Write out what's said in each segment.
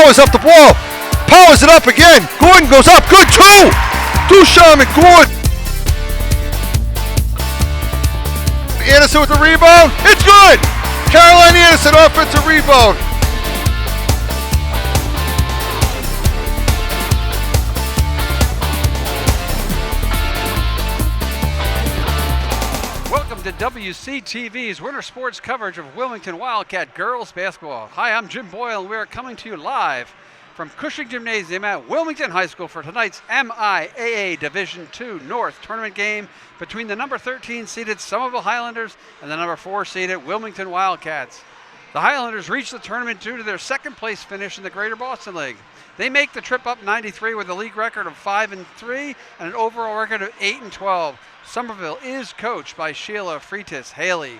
powers up the ball. Powers it up again. Gordon goes up. Good too. Ducharme and Gordon. Anderson with the rebound. It's good. Caroline Anderson offensive rebound. Welcome to WCTV's winter sports coverage of Wilmington Wildcat girls basketball. Hi, I'm Jim Boyle, and we are coming to you live from Cushing Gymnasium at Wilmington High School for tonight's MIAA Division II North tournament game between the number 13 seeded Somerville Highlanders and the number 4 seeded Wilmington Wildcats. The Highlanders reached the tournament due to their second place finish in the Greater Boston League. They make the trip up 93 with a league record of 5-3 and an overall record of 8-12. Somerville is coached by Sheila Freitas Haley.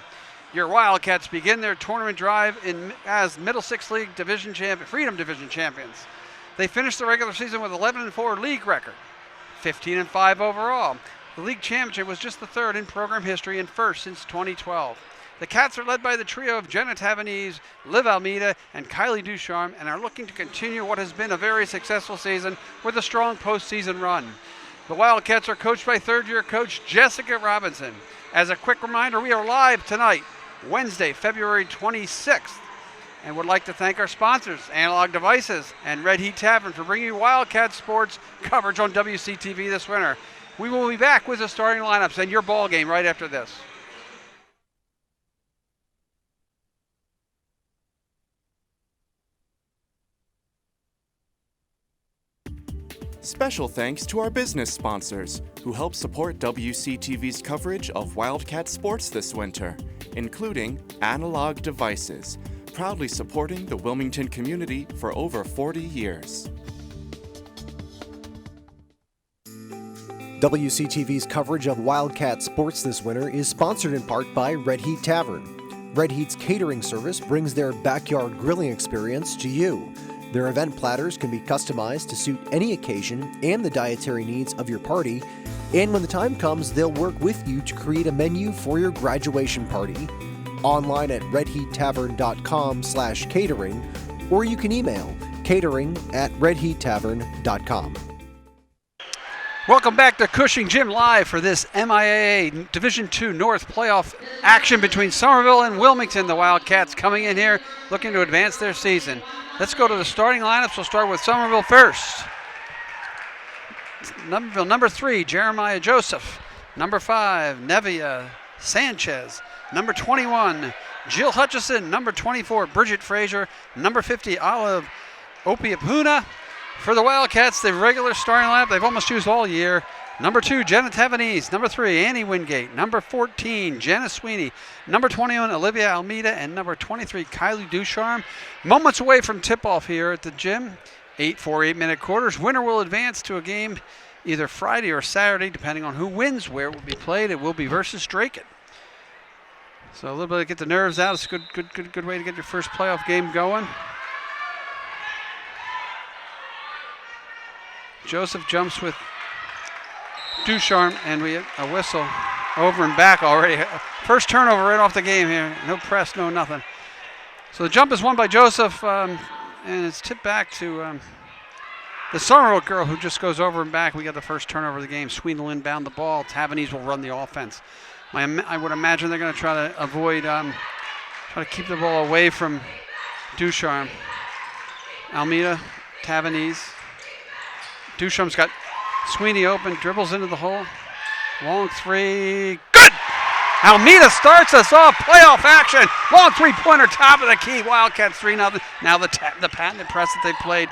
Your Wildcats begin their tournament drive as Middlesex League Freedom Division champions. They finished the regular season with 11-4 league record, 15-5 overall. The league championship was just the third in program history and first since 2012. The Cats are led by the trio of Jenna Tavanese, Liv Almeida, and Kylie Ducharme, and are looking to continue what has been a very successful season with a strong postseason run. The Wildcats are coached by third-year coach Jessica Robinson. As a quick reminder, we are live tonight, Wednesday, February 26th, and would like to thank our sponsors, Analog Devices and Red Heat Tavern, for bringing you Wildcat sports coverage on WCTV this winter. We will be back with the starting lineups and your ball game right after this. Special thanks to our business sponsors who help support WCTV's coverage of Wildcat sports this winter, including Analog Devices, proudly supporting the Wilmington community for over 40 years. WCTV's coverage of Wildcat sports this winter is sponsored in part by Red Heat Tavern. Red Heat's catering service brings their backyard grilling experience to you. Their event platters can be customized to suit any occasion and the dietary needs of your party, and when the time comes, they'll work with you to create a menu for your graduation party. Online at redheattavern.com/catering, or you can email catering@redheattavern.com. Welcome back to Cushing Gym Live for this MIAA Division II North playoff action between Somerville and Wilmington. The Wildcats coming in here looking to advance their season. Let's go to the starting lineups. We'll start with Somerville first. Number 3, Jeremiah Joseph. Number 5, Nevia Sanchez. Number 21, Jill Hutchison. Number 24, Bridget Frazier. Number 50, Olive Opiapuna. For the Wildcats, the regular starting lineup they've almost used all year. Number 2, Jenna Tavanese. Number 3, Annie Wingate. Number 14, Janice Sweeney. Number 21, Olivia Almeida. And number 23, Kylie Ducharme. Moments away from tip-off here at the gym. 4 8-minute quarters. Winner will advance to a game either Friday or Saturday, depending on who wins, where it will be played. It will be versus Draken. So a little bit to get the nerves out. It's a good way to get your first playoff game going. Joseph jumps with Ducharme, and we have a whistle over and back already. First turnover right off the game here. No press, no nothing. So the jump is won by Joseph, and it's tipped back to the Somerville girl who just goes over and back. We got the first turnover of the game. Sweeney will inbound the ball. Tavanese will run the offense. I would imagine they're going to try to avoid, try to keep the ball away from Ducharme. Almeida, Tavanese. Ducharme's got Sweeney open, dribbles into the hole. Long three, good! Almeida starts us off, playoff action. Long three-pointer, top of the key. Wildcats 3-0. Now the patented press that they played.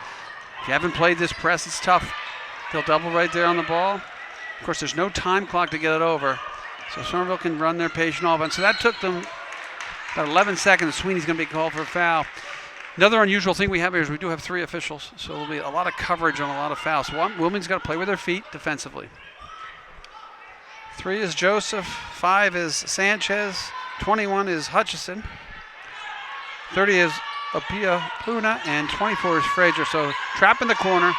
If you haven't played this press, it's tough. They'll double right there on the ball. Of course, there's no time clock to get it over. So Somerville can run their patient offense. So that took them about 11 seconds. Sweeney's going to be called for a foul. Another unusual thing we have here is we do have 3 officials, so there'll be a lot of coverage on a lot of fouls. Wilmington's got to play with their feet defensively. 3 is Joseph, 5 is Sanchez, 21 is Hutchison, 30 is Apia Puna, and 24 is Frazier. So trap in the corner.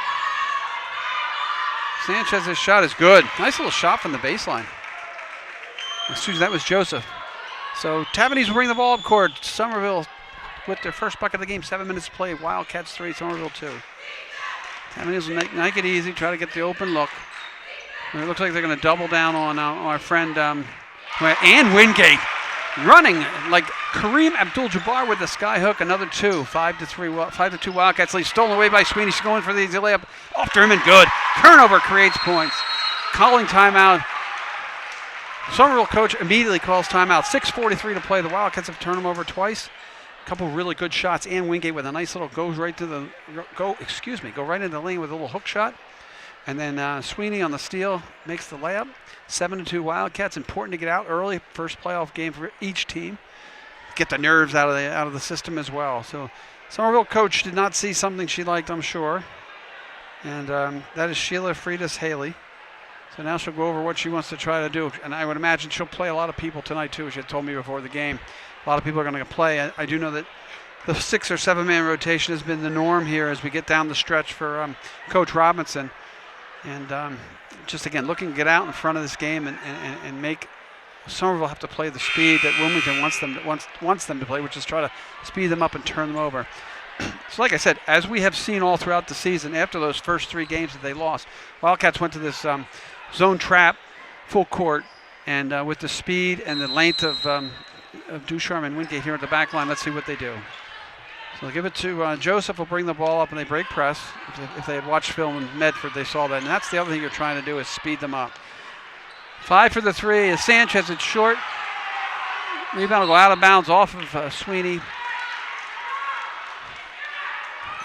Sanchez's shot is good. Nice little shot from the baseline. Excuse me, that was Joseph. So Tavanese will bring the ball up court. Somerville with their first bucket of the game. 7 minutes to play. Wildcats 3, Somerville 2. Tavernese will make it easy, try to get the open look. And it looks like they're going to double down on our friend and Wingate. Running like Kareem Abdul-Jabbar with the sky hook, another 2, 5-2 Wildcats lead. Stolen away by Sweeney. She's going for the easy layup. Off to him and good. Turnover creates points. Calling timeout. Somerville coach immediately calls timeout. 6:43 to play. The Wildcats have turned them over twice. A couple really good shots. And Wingate with a nice little go right into the lane with a little hook shot. And then Sweeney on the steal makes the layup. 7-2 Wildcats. Important to get out early. First playoff game for each team. Get the nerves out of the system as well. So Somerville coach did not see something she liked, I'm sure. And that is Sheila Freitas Haley. So now she'll go over what she wants to try to do. And I would imagine she'll play a lot of people tonight too. She had told me before the game. A lot of people are going to play. I do know that the 6 or 7 man rotation has been the norm here as we get down the stretch for Coach Robinson. And just again, looking to get out in front of this game and make Somerville have to play the speed that Wilmington wants them to play, which is try to speed them up and turn them over. So like I said, as we have seen all throughout the season, after those first 3 games that they lost, Wildcats went to this zone trap, full court, and with the speed and the length of Ducharme and Wingate here at the back line, let's see what they do. So they'll give it to Joseph, will bring the ball up, and they break press. If they had watched film in Medford, they saw that. And that's the other thing you're trying to do is speed them up. 5 for the 3 is Sanchez. It's short. Rebound will go out of bounds off of Sweeney.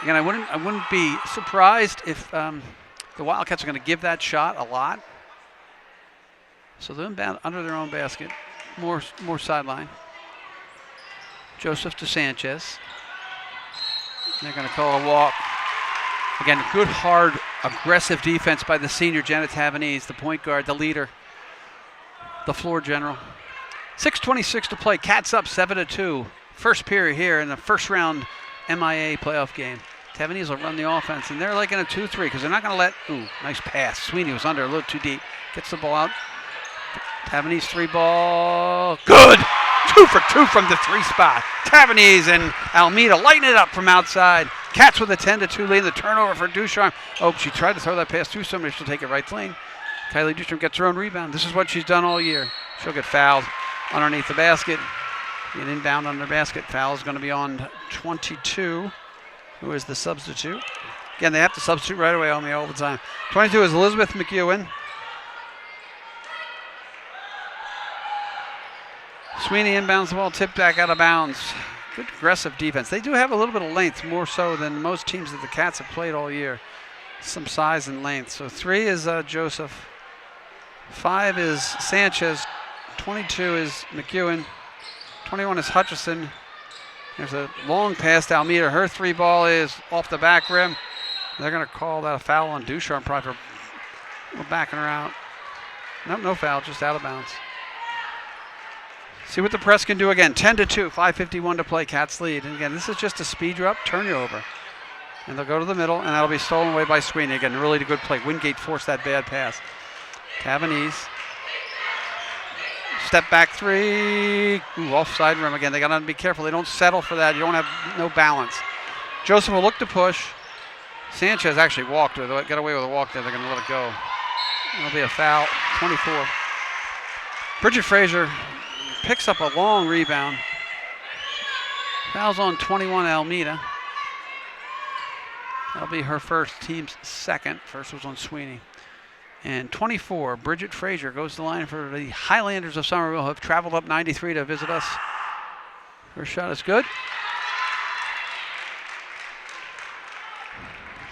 Again, I wouldn't be surprised if the Wildcats are going to give that shot a lot. So they're inbound under their own basket. More sideline. Joseph to Sanchez. They're going to call a walk. Again, good, hard, aggressive defense by the senior Janet Tavernese, the point guard, the leader, the floor general. 6:26 to play. Cats up 7-2. First period here in the first round MIAA playoff game. Tavernese will run the offense, and they're like in a 2-3 because they're not going to let. Ooh, nice pass. Sweeney was under a little too deep. Gets the ball out. Tavernese 3 ball. Good! 2 for 2 from the 3 spot. Tavernese and Almeida lighten it up from outside. Cats with a 10-2 lead. The turnover for Ducharme. Oh, she tried to throw that pass to somebody. She'll take it right lane. Kylie Ducharme gets her own rebound. This is what she's done all year. She'll get fouled underneath the basket. Get inbound under the basket. Foul is going to be on 22, who is the substitute. Again, they have to substitute right away on me all the time. 22 is Elizabeth McEwen. Sweeney inbounds the ball, tipped back out of bounds. Good aggressive defense. They do have a little bit of length, more so than most teams that the Cats have played all year. Some size and length. So 3 is Joseph. 5 is Sanchez. 22 is McEwen. 21 is Hutchison. There's a long pass to Almeida. Her 3 ball is off the back rim. They're going to call that a foul on Ducharme probably for backing her out. Nope, no foul, just out of bounds. See what the press can do again. 10-2, 5:51 to play. Cats lead. And again, this is just a speed you up, turn you over. And they'll go to the middle, and that'll be stolen away by Sweeney. Again, really good play. Wingate forced that bad pass. Tavernese. Step back 3. Ooh, offside rim again. They got to be careful. They don't settle for that. You don't have no balance. Joseph will look to push. Sanchez actually walked. Got away with a walk there. They're going to let it go. That'll be a foul. 24. Bridget Frazier picks up a long rebound. Foul's on 21 Almeida. That'll be her first, team's second. First was on Sweeney. And 24, Bridget Frazier goes to the line for the Highlanders of Somerville, who have traveled up 93 to visit us. First shot is good.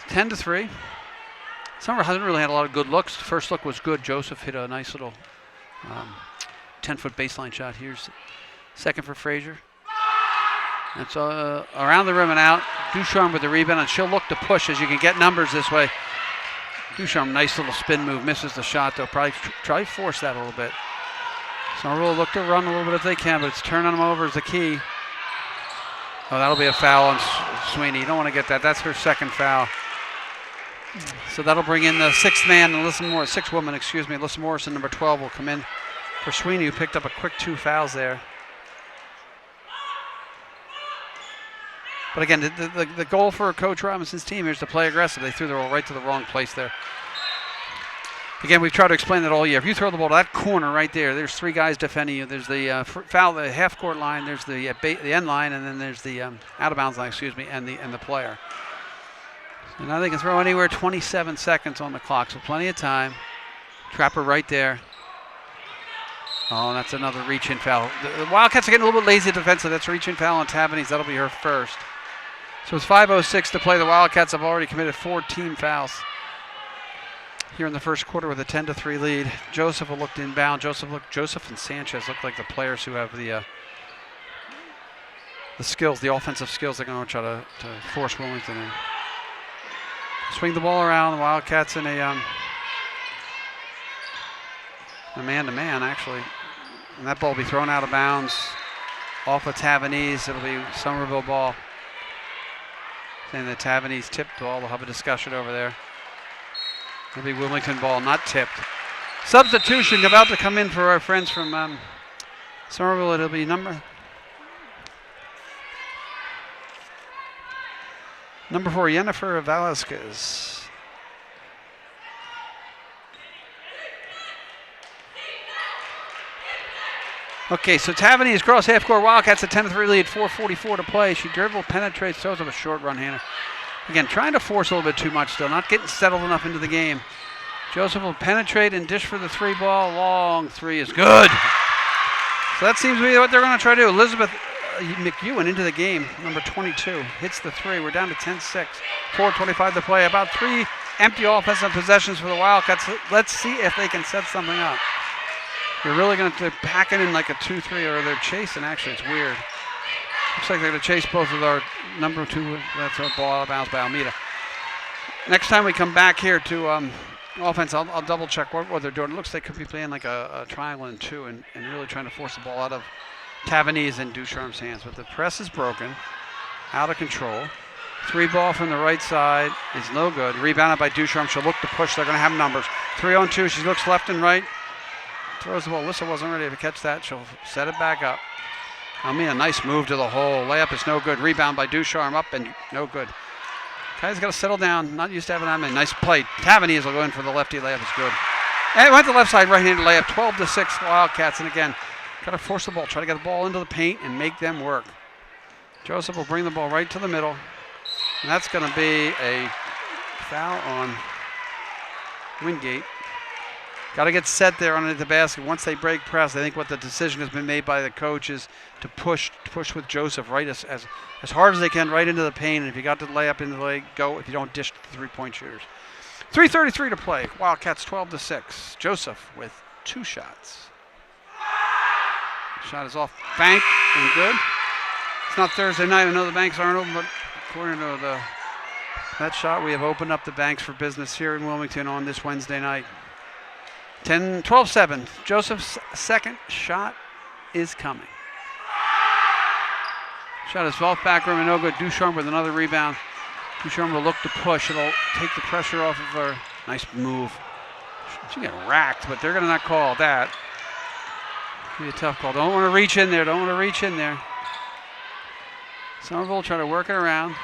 10-3. Somerville hasn't really had a lot of good looks. The first look was good. Joseph hit a nice little 10-foot baseline shot. Here's second for Frazier. That's around the rim and out. Ducharme with the rebound, and she'll look to push as you can get numbers this way. Ducharme, nice little spin move, misses the shot though. Probably force that a little bit. Somerville will look to run a little bit if they can, but it's turning them over is the key. Oh, that'll be a foul on Sweeney. You don't want to get that. That's her second foul. So that'll bring in the sixth man, sixth woman, Alyssa Morrison, number 12, will come in for Sweeney, who picked up a quick 2 fouls there. But again, the goal for Coach Robinson's team here is to play aggressive. They threw the ball right to the wrong place there. Again, we've tried to explain that all year. If you throw the ball to that corner right there, there's 3 guys defending you. There's the foul, the half-court line. There's the end line, and then there's the out-of-bounds line. And the player. So now they can throw anywhere. 27 seconds on the clock, so plenty of time. Trapper right there. Oh, that's another reach-in foul. The Wildcats are getting a little bit lazy defensively. That's a reach-in foul on Tavanese. That'll be her first. So it's 5:06 to play. The Wildcats have already committed 4 team fouls here in the first quarter with a 10-3 lead. Joseph will look inbound. Joseph and Sanchez look like the players who have the skills, the offensive skills. They're going to try to force Wilmington in. Swing the ball around. The Wildcats in a man-to-man, actually. And that ball will be thrown out of bounds off of Tavanese. It'll be Somerville ball. Saying the Tavanese tipped ball. We'll have a discussion over there. It'll be Wilmington ball, not tipped. Substitution about to come in for our friends from Somerville. It'll be number 4, Jennifer Velasquez. Okay, so Tavanese cross half court. Wildcats a 10-3 lead, 4:44 to play. She dribble, penetrates, throws up a short run hander. Again, trying to force a little bit too much still, not getting settled enough into the game. Joseph will penetrate and dish for the 3 ball. Long 3 is good. So that seems to be what they're going to try to do. Elizabeth McEwen into the game, number 22, hits the 3. We're down to 10-6, 4:25 to play. About 3 empty offensive possessions for the Wildcats. Let's see if they can set something up. They're really going to pack it in like a 2-3, or they're chasing. Actually, it's weird. Looks like they're going to chase both of our number 2. That's a ball out of bounds by Almeida. Next time we come back here to offense, I'll double check what they're doing. It looks like they could be playing like a triangle and 2 and really trying to force the ball out of Tavanese and Ducharme's hands. But the press is broken, out of control. 3 ball from the right side is no good. Rebounded by Ducharme. She'll look to push. They're going to have numbers. 3-on-2. She looks left and right. Throws the ball. Alyssa wasn't ready to catch that. She'll set it back up. Almeida, nice move to the hole. Layup is no good. Rebound by Ducharme, up and no good. Guys got to settle down. Not used to having that many. Nice play. Tavanese will go in for the lefty layup. It's good. And it went to the left side, right-handed layup. 12-6 Wildcats. And again, got to force the ball. Try to get the ball into the paint and make them work. Joseph will bring the ball right to the middle. And that's going to be a foul on Wingate. Got to get set there underneath the basket. Once they break press, I think what the decision has been made by the coach is to push with Joseph right as hard as they can right into the paint. And if you got the layup into the leg, go. If you don't, dish the 3-point shooters. 3:33 to play. Wildcats 12-6. Joseph with 2 shots. Shot is off bank and good. It's not Thursday night. I know the banks aren't open, but according to that shot, we have opened up the banks for business here in Wilmington on this Wednesday night. 12-7. Joseph's second shot is coming. Shot is off back rim and no good. Ducharme with another rebound. Ducharme will look to push. It'll take the pressure off of her. Nice move. She got racked, but they're going to not call that. Be a tough call. Don't want to reach in there. Somerville trying to work it around.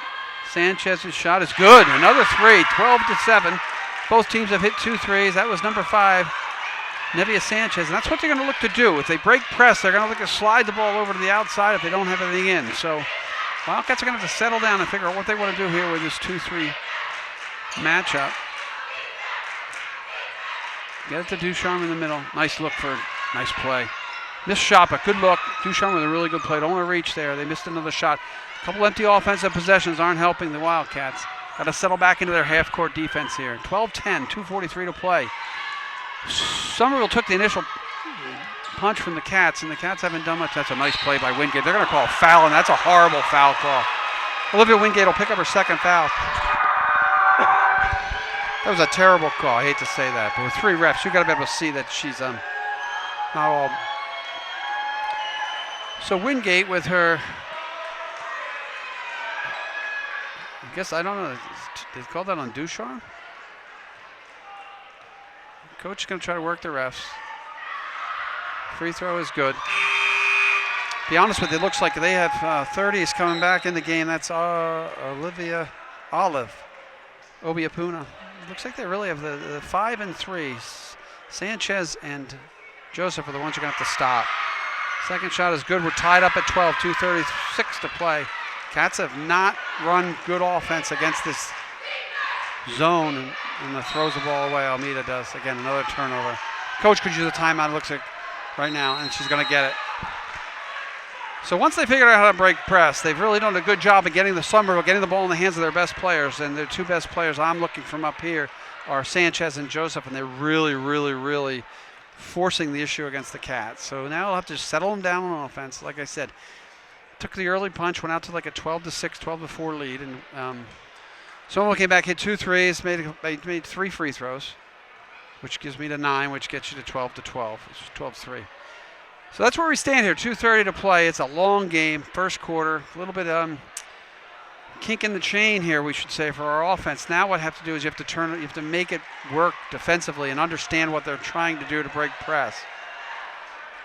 Sanchez's shot is good. Another 3. 12-7. Both teams have hit 2 threes. That was number 5. Nevia Sanchez, and that's what they're going to look to do. If they break press, they're going to look to slide the ball over to the outside if they don't have anything in. So Wildcats are going to have to settle down and figure out what they want to do here with this 2-3 matchup. Get it to Ducharme in the middle. Nice look for nice play. Missed shot, but good look. Ducharme with a really good play. Don't want to reach there. They missed another shot. A couple empty offensive possessions aren't helping the Wildcats. Got to settle back into their half-court defense here. 12-10, 2:43 to play. Somerville took the initial punch from the Cats, and the Cats haven't done much. That's a nice play by Wingate. They're going to call a foul, and that's a horrible foul call. Olivia Wingate will pick up her second foul. That was a terrible call. I hate to say that, but with 3 refs, you got to be able to see that she's not all. So Wingate with her. I guess I don't know. They called that on Ducharme. Coach is going to try to work the refs. Free throw is good. be honest with you, it looks like they have 30s coming back in the game. That's Olivia Obiapuna. Looks like they really have the 5 and 3. Sanchez and Joseph are the ones who are going to have to stop. Second shot is good. We're tied up at 12, 2:36 to play. Cats have not run good offense against this zone, and the throws the ball away. Almeida does. Again, another turnover. Coach could use a timeout, it looks like, right now, and she's going to get it. So once they figured out how to break press, they've really done a good job of getting the ball in the hands of their best players, and their two best players I'm looking from up here are Sanchez and Joseph, and they're really, really, really forcing the issue against the Cats. So now they'll have to settle them down on offense. Like I said, took the early punch, went out to like a 12-6, 12-4 lead, and Somerville came back, hit 2 threes, made 3 free throws, which gives me to 9, which gets you to 12-12. It's 12-3. So that's where we stand here, 2:30 to play. It's a long game, first quarter. A little bit kink in the chain here, we should say, for our offense. Now what you have to do is you have to make it work defensively and understand what they're trying to do to break press.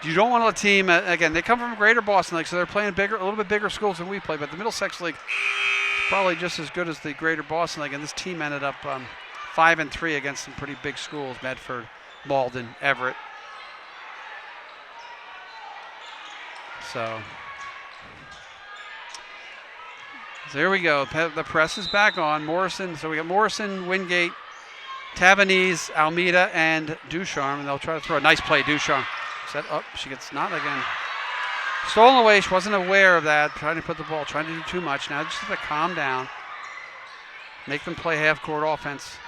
You don't want a team, again, they come from Greater Boston League, so they're playing a little bit bigger schools than we play, but the Middlesex League is probably just as good as the Greater Boston League, and this team ended up 5 and 3 against some pretty big schools, Medford, Malden, Everett. So here we go. The press is back on. Morrison. So we got Morrison, Wingate, Tavernese, Almeida, and Ducharme. And they'll try to throw a nice play. Ducharme set up. She gets not again. Stolen away. She wasn't aware of that. Trying to put the ball. Trying to do too much. Now just have to calm down. Make them play half-court offense.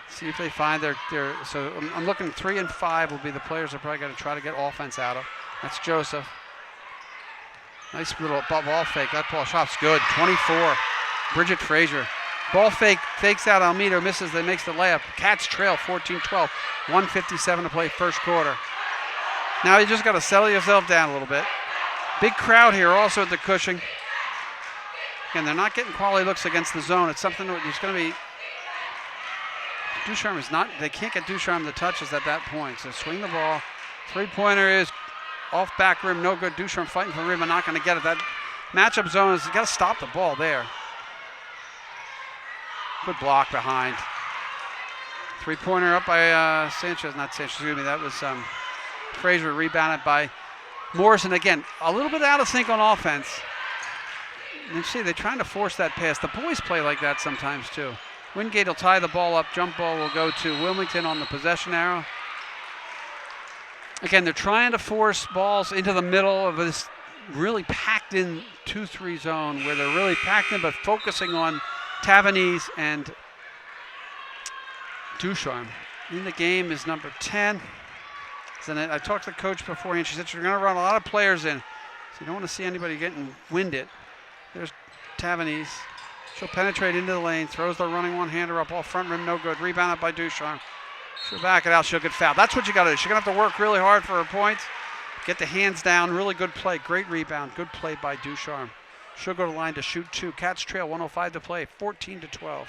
See if they find their. So I'm looking 3 and 5 will be the players they're probably going to try to get offense out of. That's Joseph. Nice little ball fake. That ball shot's good. 24. Bridget Frazier. Ball fake. Fakes out Almeida. Misses. They makes the layup. Cats trail 14-12. 1:57 to play first quarter. Now you just got to settle yourself down a little bit. Big crowd here also at the Cushing. Again, they're not getting quality looks against the zone. It's something that it's going to be. Ducharme is not. They can't get Ducharme the touches at that point. So swing the ball. 3-pointer is off back rim, no good. Ducharme fighting for the rim and not going to get it. That matchup zone is got to stop the ball there. Good block behind. 3-pointer up by Sanchez, not Sanchez, excuse me. That was Frazier, rebounded by Morrison. Again, a little bit out of sync on offense. You see, they're trying to force that pass. The boys play like that sometimes too. Wingate will tie the ball up. Jump ball will go to Wilmington on the possession arrow. Again, they're trying to force balls into the middle of this really packed in 2-3 zone where they're really packed in, but focusing on Tavernese and Ducharme. In the game is number 10. And I talked to the coach beforehand. She said she's going to run a lot of players in, so you don't want to see anybody getting winded. There's Tavernese. She'll penetrate into the lane, throws the running one-hander up off front rim, no good. Rebounded by Ducharme. She'll back it out, she'll get fouled. That's what you got to do. She's going to have to work really hard for her points. Get the hands down, really good play. Great rebound, good play by Ducharme. She'll go to the line to shoot 2. Cats trail, 1:05 to play, 14-12.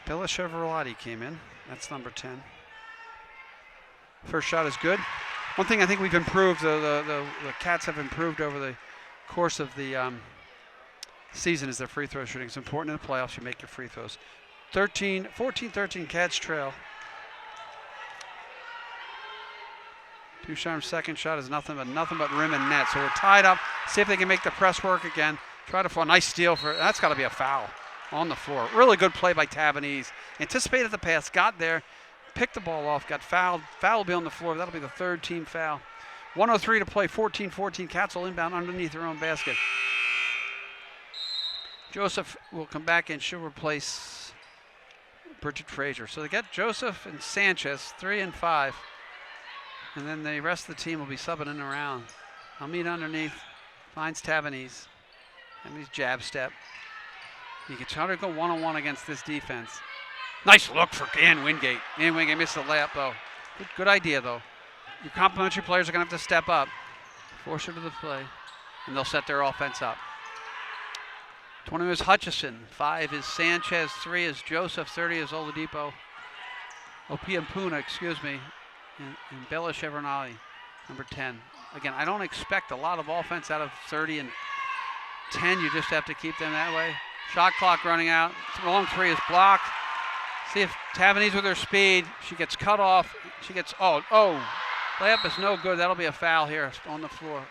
Bella Chevroletti came in. That's number 10. First shot is good. One thing I think we've improved, the Cats have improved over the course of the season is their free throw shooting. It's important in the playoffs. You make your free throws. 14-13 Cats trail. Ducharme's second shot is nothing but rim and net. So we're tied up. See if they can make the press work again. Try to fall. Nice steal for. That's got to be a foul on the floor. Really good play by Tavernese. Anticipated the pass, got there, picked the ball off, got fouled. Foul will be on the floor. That'll be the third team foul. 1:03 to play. 14-14. Cats will inbound underneath their own basket. Joseph will come back and she'll replace Bridget Frazier. So they got Joseph and Sanchez, 3 and 5. And then the rest of the team will be subbing in and around. Almeida underneath, finds Tavernese. Tavernese jab step. You can try to go one-on-one against this defense. Nice look for Ann Wingate. Ann Wingate missed the layup though. Good idea though. Your complimentary players are going to have to step up. Force her to the play. And they'll set their offense up. 20 is Hutchison, 5 is Sanchez, 3 is Joseph, 30 is Oladipo. Opia Puna, excuse me, and Bella Chevronali, number 10. Again, I don't expect a lot of offense out of 30 and 10. You just have to keep them that way. Shot clock running out. Long three is blocked. See if Tavanese with her speed. She gets cut off. She gets, layup is no good. That'll be a foul here on the floor.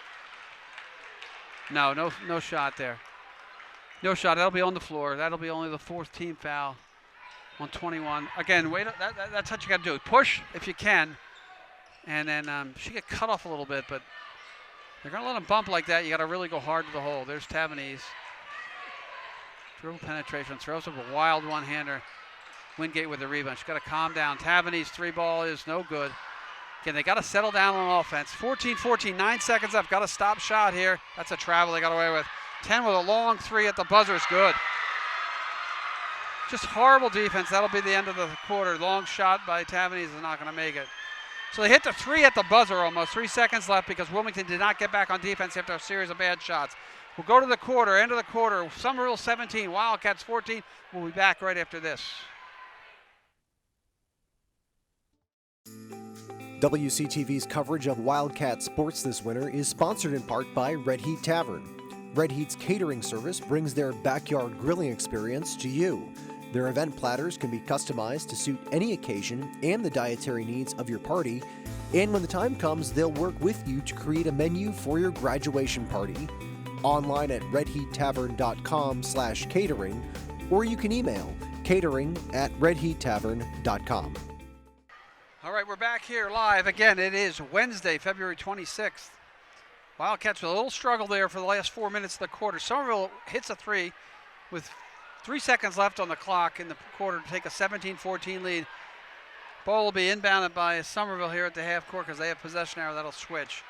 No shot there. No shot. That'll be on the floor. That'll be only the 4th team foul on 21. Again, that's what you got to do. Push if you can. And then she get cut off a little bit, but they're going to let them bump like that. You got to really go hard to the hole. There's Tavanese. Dribble penetration. Throws up a wild one-hander. Wingate with the rebound. She's got to calm down. Tavanese 3-ball is no good. Again, they got to settle down on offense. 14-14, 9 seconds left. Got to stop shot here. That's a travel they got away with. 10 with a long 3 at the buzzer is good. Just horrible defense. That'll be the end of the quarter. Long shot by Tavanese is not going to make it. So they hit the 3 at the buzzer almost. 3 seconds left because Wilmington did not get back on defense after a series of bad shots. We'll go to the quarter, end of the quarter. Somerville 17, Wildcats 14. We'll be back right after this. WCTV's coverage of Wildcat sports this winter is sponsored in part by Red Heat Tavern. Red Heat's catering service brings their backyard grilling experience to you. Their event platters can be customized to suit any occasion and the dietary needs of your party. And when the time comes, they'll work with you to create a menu for your graduation party. Online at redheattavern.com/catering, or you can email catering@redheattavern.com. All right, we're back here live. Again, it is Wednesday, February 26th. Wildcats with a little struggle there for the last 4 minutes of the quarter. Somerville hits a 3 with 3 seconds left on the clock in the quarter to take a 17-14 lead. Ball will be inbounded by Somerville here at the half court because they have possession arrow. That'll switch.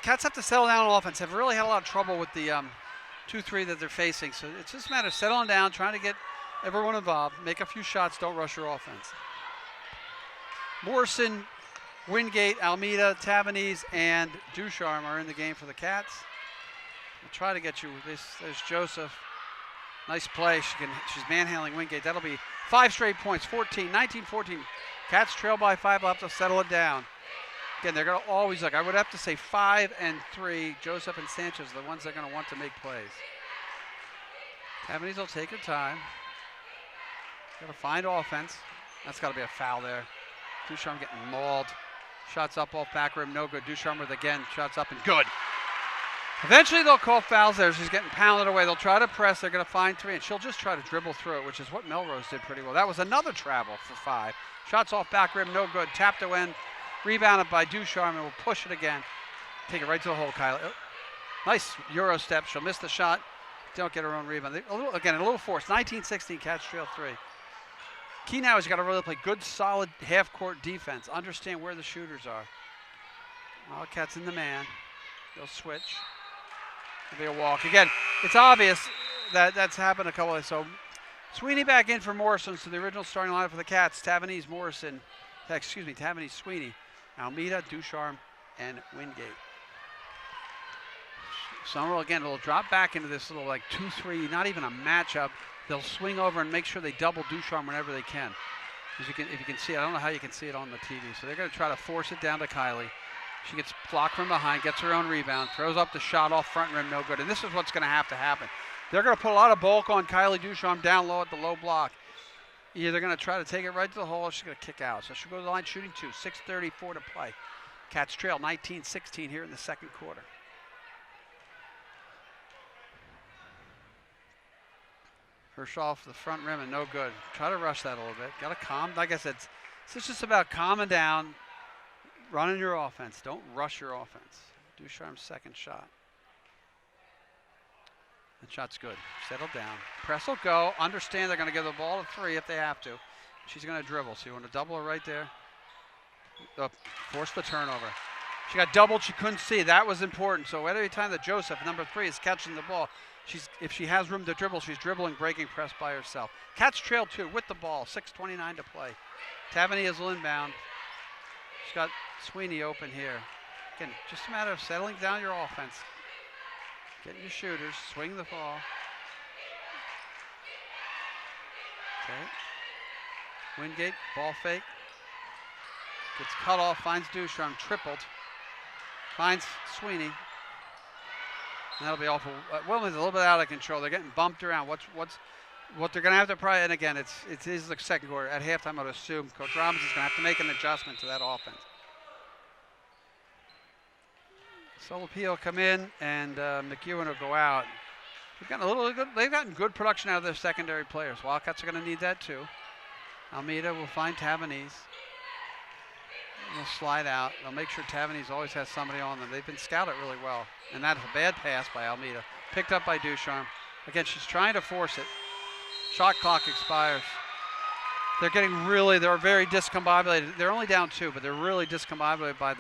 Cats have to settle down on offense. Have really had a lot of trouble with the 2-3 that they're facing. So it's just a matter of settling down, trying to get everyone involved, make a few shots, don't rush your offense. Morrison, Wingate, Almeida, Tavanese, and Ducharme are in the game for the Cats. We'll try to get you this. There's Joseph. Nice play. She's manhandling Wingate. That'll be 5 straight points. 19-14. Cats trail by 5. They'll have to settle it down. Again, they're going to always look. I would have to say 5 and 3. Joseph and Sanchez are the ones they're going to want to make plays. Tavanese will take her time. Got to find offense. That's got to be a foul there. Ducharme getting mauled. Shots up off back rim, no good. Ducharme with again, shots up and good. Eventually they'll call fouls there. She's getting pounded away. They'll try to press. They're going to find 3, and she'll just try to dribble through it, which is what Melrose did pretty well. That was another travel for 5. Shots off back rim, no good. Tapped to end. Rebounded by Ducharme, and will push it again. Take it right to the hole, Kylie. Oh, nice Euro step. She'll miss the shot. Don't get her own rebound. A little force. 19-16, Cats trail 3. Key now is you got to really play good, solid half-court defense. Understand where the shooters are. Wildcats in the man. They'll switch. There'll be a walk. Again, it's obvious that that's happened a couple of. So Sweeney back in for Morrison. So the original starting lineup for the Cats: Tavanese, Morrison. Tavanese, Sweeney, Almeida, Ducharme, and Wingate. Somerville again will drop back into this little like 2-3, not even a matchup. They'll swing over and make sure they double Ducharme whenever they can. If you can see it, I don't know how you can see it on the TV. So they're going to try to force it down to Kylie. She gets blocked from behind, gets her own rebound, throws up the shot off front rim, no good. And this is what's going to happen. They're going to put a lot of bulk on Kylie Ducharme down low at the low block. Either they're going to try to take it right to the hole or she's going to kick out. So she'll go to the line shooting 2, 6:34 to play. Cats trail 19-16 here in the second quarter. Hirsch off the front rim and no good. Try to rush that a little bit. Got to calm. Like I said, it's just about calming down, running your offense. Don't rush your offense. Ducharme's second shot. That shot's good. Settle down. Press will go. Understand they're going to give the ball to 3 if they have to. She's going to dribble. So you want to double her right there. Force the turnover. She got doubled. She couldn't see. That was important. So every time that Joseph, number 3, is catching the ball, if she has room to dribble, she's dribbling, breaking press by herself. Cats trail 2 with the ball. 6:29 to play. Tavanese will inbound. She's got Sweeney open here. Again, just a matter of settling down your offense. Getting your shooters, swing the ball. Okay. Wingate, ball fake. Gets cut off, finds Ducharme, tripled. Finds Sweeney. And that'll be awful. Wilmington's a little bit out of control. They're getting bumped around. What they're going to have to probably, and again, it is the second quarter. At halftime, I would assume Coach Robinson's going to have to make an adjustment to that offense. Solopio will come in, and McEwen will go out. They've gotten good production out of their secondary players. Wildcats are going to need that too. Almeida will find Tavanese. They'll slide out. They'll make sure Tavanese always has somebody on them. They've been scouted really well. And that's a bad pass by Almeida. Picked up by Ducharme. Again, she's trying to force it. Shot clock expires. They're very discombobulated. They're only down 2, but they're really discombobulated by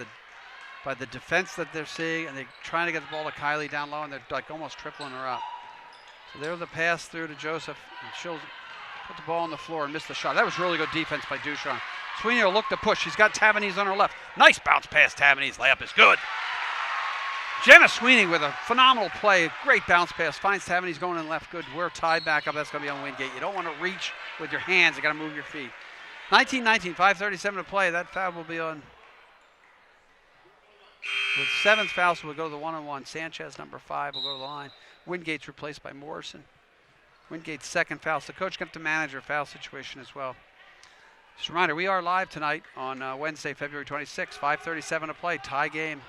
the defense that they're seeing, and they're trying to get the ball to Kylie down low, and they're like almost tripling her up. So there's the pass through to Joseph, and she'll put the ball on the floor and miss the shot. That was really good defense by Ducharme. Sweeney will look to push. She's got Tavanese on her left. Nice bounce pass, Tavanese. Layup is good. Jenna Sweeney with a phenomenal play. Great bounce pass. Finds Tavanese going in left. Good. We're tied back up. That's going to be on Wingate. You don't want to reach with your hands. You got to move your feet. 19-19, 5:37 to play. That foul will be on. With 7th foul, so we'll go to the 1-on-1. Sanchez, number 5, will go to the line. Wingate's replaced by Morrison. Wingate's 2nd foul. So the coach got to manage her foul situation as well. Just a reminder, we are live tonight on Wednesday, February 26th, 5:37 to play. Tie game.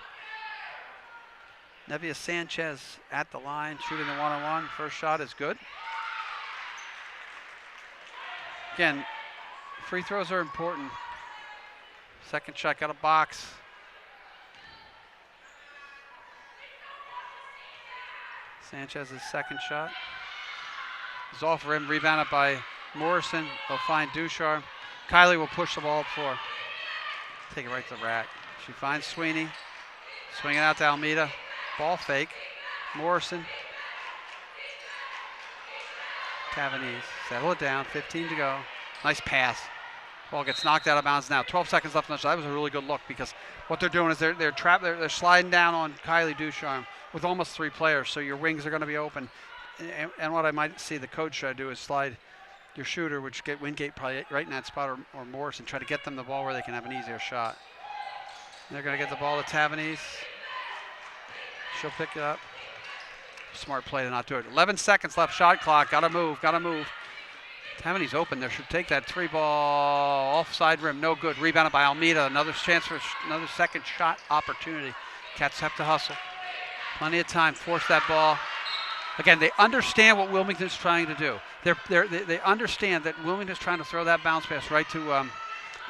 Nevia Sanchez at the line, shooting the 1-on-1. First shot is good. Again, free throws are important. Second shot got a box. Sanchez's second shot is off rim, rebounded by Morrison. They'll find Ducharme. Kylie will push the ball up floor. Take it right to the rack. She finds Sweeney. Swinging out to Almeida. Ball fake. Morrison. Tavanese. Settle it down. 15 to go. Nice pass. Ball gets knocked out of bounds now. 12 seconds left on the shot. That was a really good look because what they're doing is they're sliding down on Kylie Ducharme with almost 3 players, so your wings are going to be open. And what I might see the coach do is slide your shooter, which get Wingate probably right in that spot, or Morrison, try to get them the ball where they can have an easier shot. They're going to get the ball to Tavanese. She'll pick it up. Smart play to not do it. 11 seconds left, shot clock. Got to move. Tavanese open there. Should take that 3 ball offside rim. No good. Rebounded by Almeida. Another chance for another second shot opportunity. Cats have to hustle. Plenty of time. Force that ball. Again, they understand what Wilmington's trying to do. They understand that Wilmington's trying to throw that bounce pass right to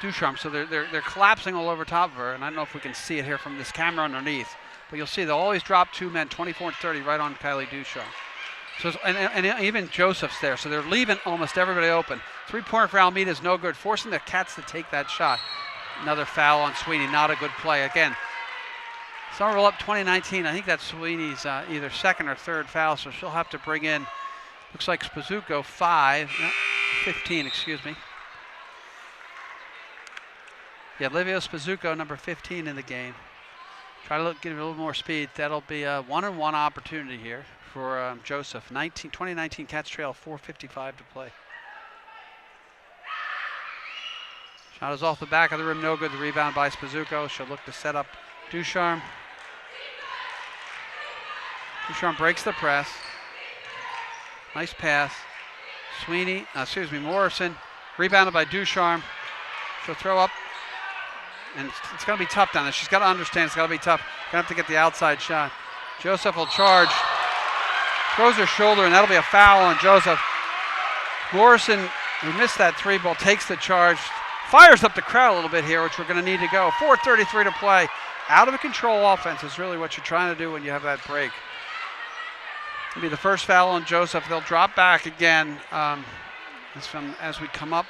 Ducharme. So they're collapsing all over top of her. And I don't know if we can see it here from this camera underneath. But you'll see they'll always drop 2 men, 24 and 30, right on Kylie Ducharme. So and even Joseph's there. So they're leaving almost everybody open. 3-pointer for Almeida is no good. Forcing the Cats to take that shot. Another foul on Sweeney. Not a good play. Again, Somerville up 20-19. I think that's Sweeney's either 2nd or 3rd foul. So she'll have to bring in, looks like Spazzucco, 15, excuse me. Yeah, Livio Spazzucco, number 15 in the game. Try to get a little more speed. That'll be a 1-on-1 opportunity here for Joseph. 2019 Cats trail, 4:55 to play. Shot is off the back of the rim, no good. The rebound by Spazzucco. She'll look to set up Ducharme. Ducharme breaks the press. Nice pass. Morrison. Rebounded by Ducharme. She'll throw up. And it's going to be tough down there. She's got to understand it's going to be tough. Going to have to get the outside shot. Joseph will charge. Throws her shoulder, and that'll be a foul on Joseph. Morrison, who missed that 3 ball, takes the charge. Fires up the crowd a little bit here, which we're going to need to go. 4:33 to play. Out of control offense is really what you're trying to do when you have that break. It'll be the first foul on Joseph. They'll drop back again as we come up.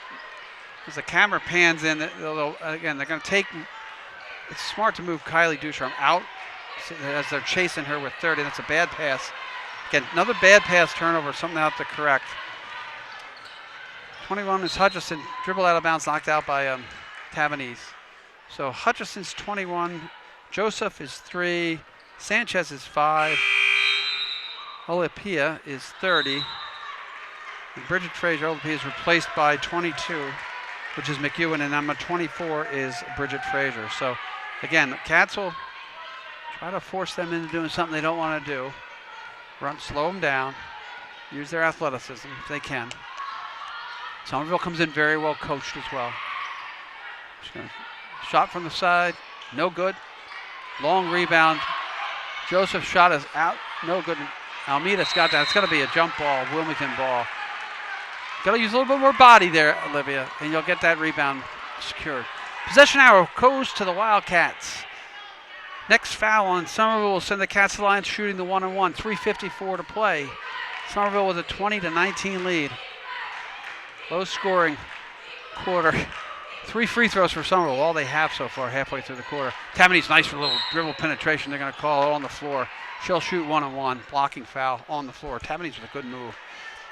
As the camera pans in, again, they're going to take. It's smart to move Kylie Ducharme out as they're chasing her with 30. That's a bad pass. Again, another bad pass turnover, something they have to correct. 21 is Hutchison, dribble out of bounds, knocked out by Tavanese. So Hutchison's 21, Joseph is 3, Sanchez is 5, Olipia is 30, and Bridget Frazier Olipia is replaced by 22, which is McEwen, and number 24 is Bridget Frazier. So, again, Cats will try to force them into doing something they don't want to do. Slow them down. Use their athleticism if they can. Somerville comes in very well coached as well. Shot from the side, no good. Long rebound. Joseph's shot is out, no good. Almeida's got that. It's got to be a jump ball, Wilmington ball. Got to use a little bit more body there, Olivia, and you'll get that rebound secured. Possession arrow goes to the Wildcats. Next foul on Somerville will send the Cats to the line shooting the 1-on-1. 3:54 to play. Somerville with a 20-19 lead. Low scoring quarter. 3 free throws for Somerville, all they have so far halfway through the quarter. Tammany's nice for a little dribble penetration. They're going to call it on the floor. She'll shoot 1-on-1, blocking foul on the floor. Tammany's with a good move.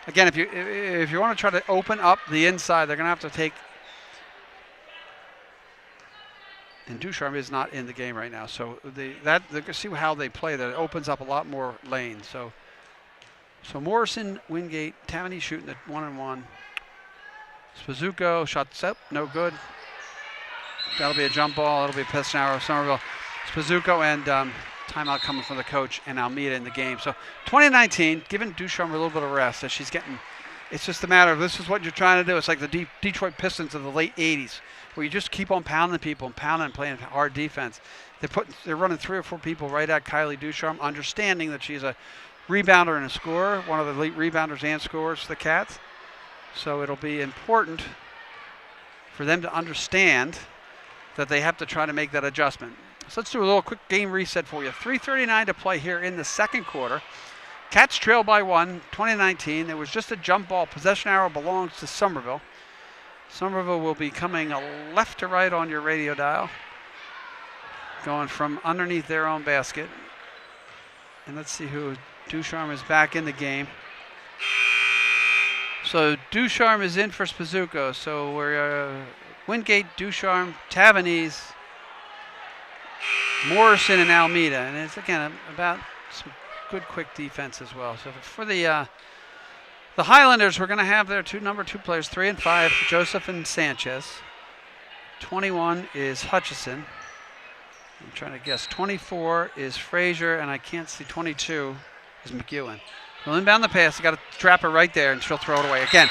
Again, if you want to try to open up the inside, they're going to have to take. And Ducharme is not in the game right now, so they're going to see how they play. That it opens up a lot more lanes. So Morrison, Wingate, Tammany shooting at 1-on-1. Spazuko shot set, no good. That'll be a jump ball. That'll be a possession arrow. Somerville, Spazuko, and timeout coming from the coach and Almeida in the game. So 20-19, giving Ducharme a little bit of rest as she's getting. It's just a matter of this is what you're trying to do. It's like the Detroit Pistons of the late 80s, where you just keep on pounding people and pounding and playing hard defense. They're running 3 or 4 people right at Kylie Ducharme, understanding that she's a rebounder and a scorer, one of the elite rebounders and scorers for the Cats. So it'll be important for them to understand that they have to try to make that adjustment. So let's do a little quick game reset for you. 3:39 to play here in the second quarter. Cats trail by 1, 20-19. There was just a jump ball. Possession arrow belongs to Somerville. Somerville will be coming left to right on your radio dial, going from underneath their own basket. And let's see who. Ducharme is back in the game. So Ducharme is in for Spazuko. So we're Wingate, Ducharme, Tavanese, Morrison, and Almeida. And it's, again, about some good quick defense as well. So for the Highlanders, we're going to have their number 2 players, 3 and 5, Joseph and Sanchez. 21 is Hutchison. I'm trying to guess. 24 is Frazier, and I can't see 22 is McEwen. We'll inbound the pass. You got to trap her right there, and she'll throw it away. Again,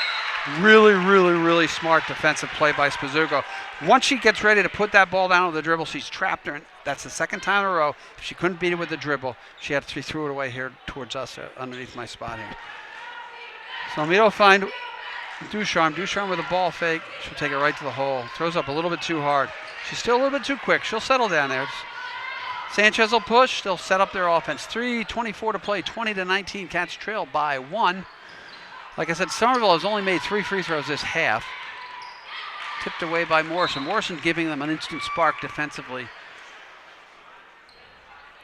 really, really, really smart defensive play by Spazuko. Once she gets ready to put that ball down with the dribble, she's trapped her. And that's the second time in a row. If she couldn't beat it with the dribble, she threw it away here towards us underneath my spot here. So Almeida will find Ducharme. Ducharme with a ball fake. She'll take it right to the hole. Throws up a little bit too hard. She's still a little bit too quick. She'll settle down there. Sanchez will push. They'll set up their offense. 3:24 to play. 20-19. Cats trail by 1. Like I said, Somerville has only made 3 free throws this half. Tipped away by Morrison. Morrison giving them an instant spark defensively.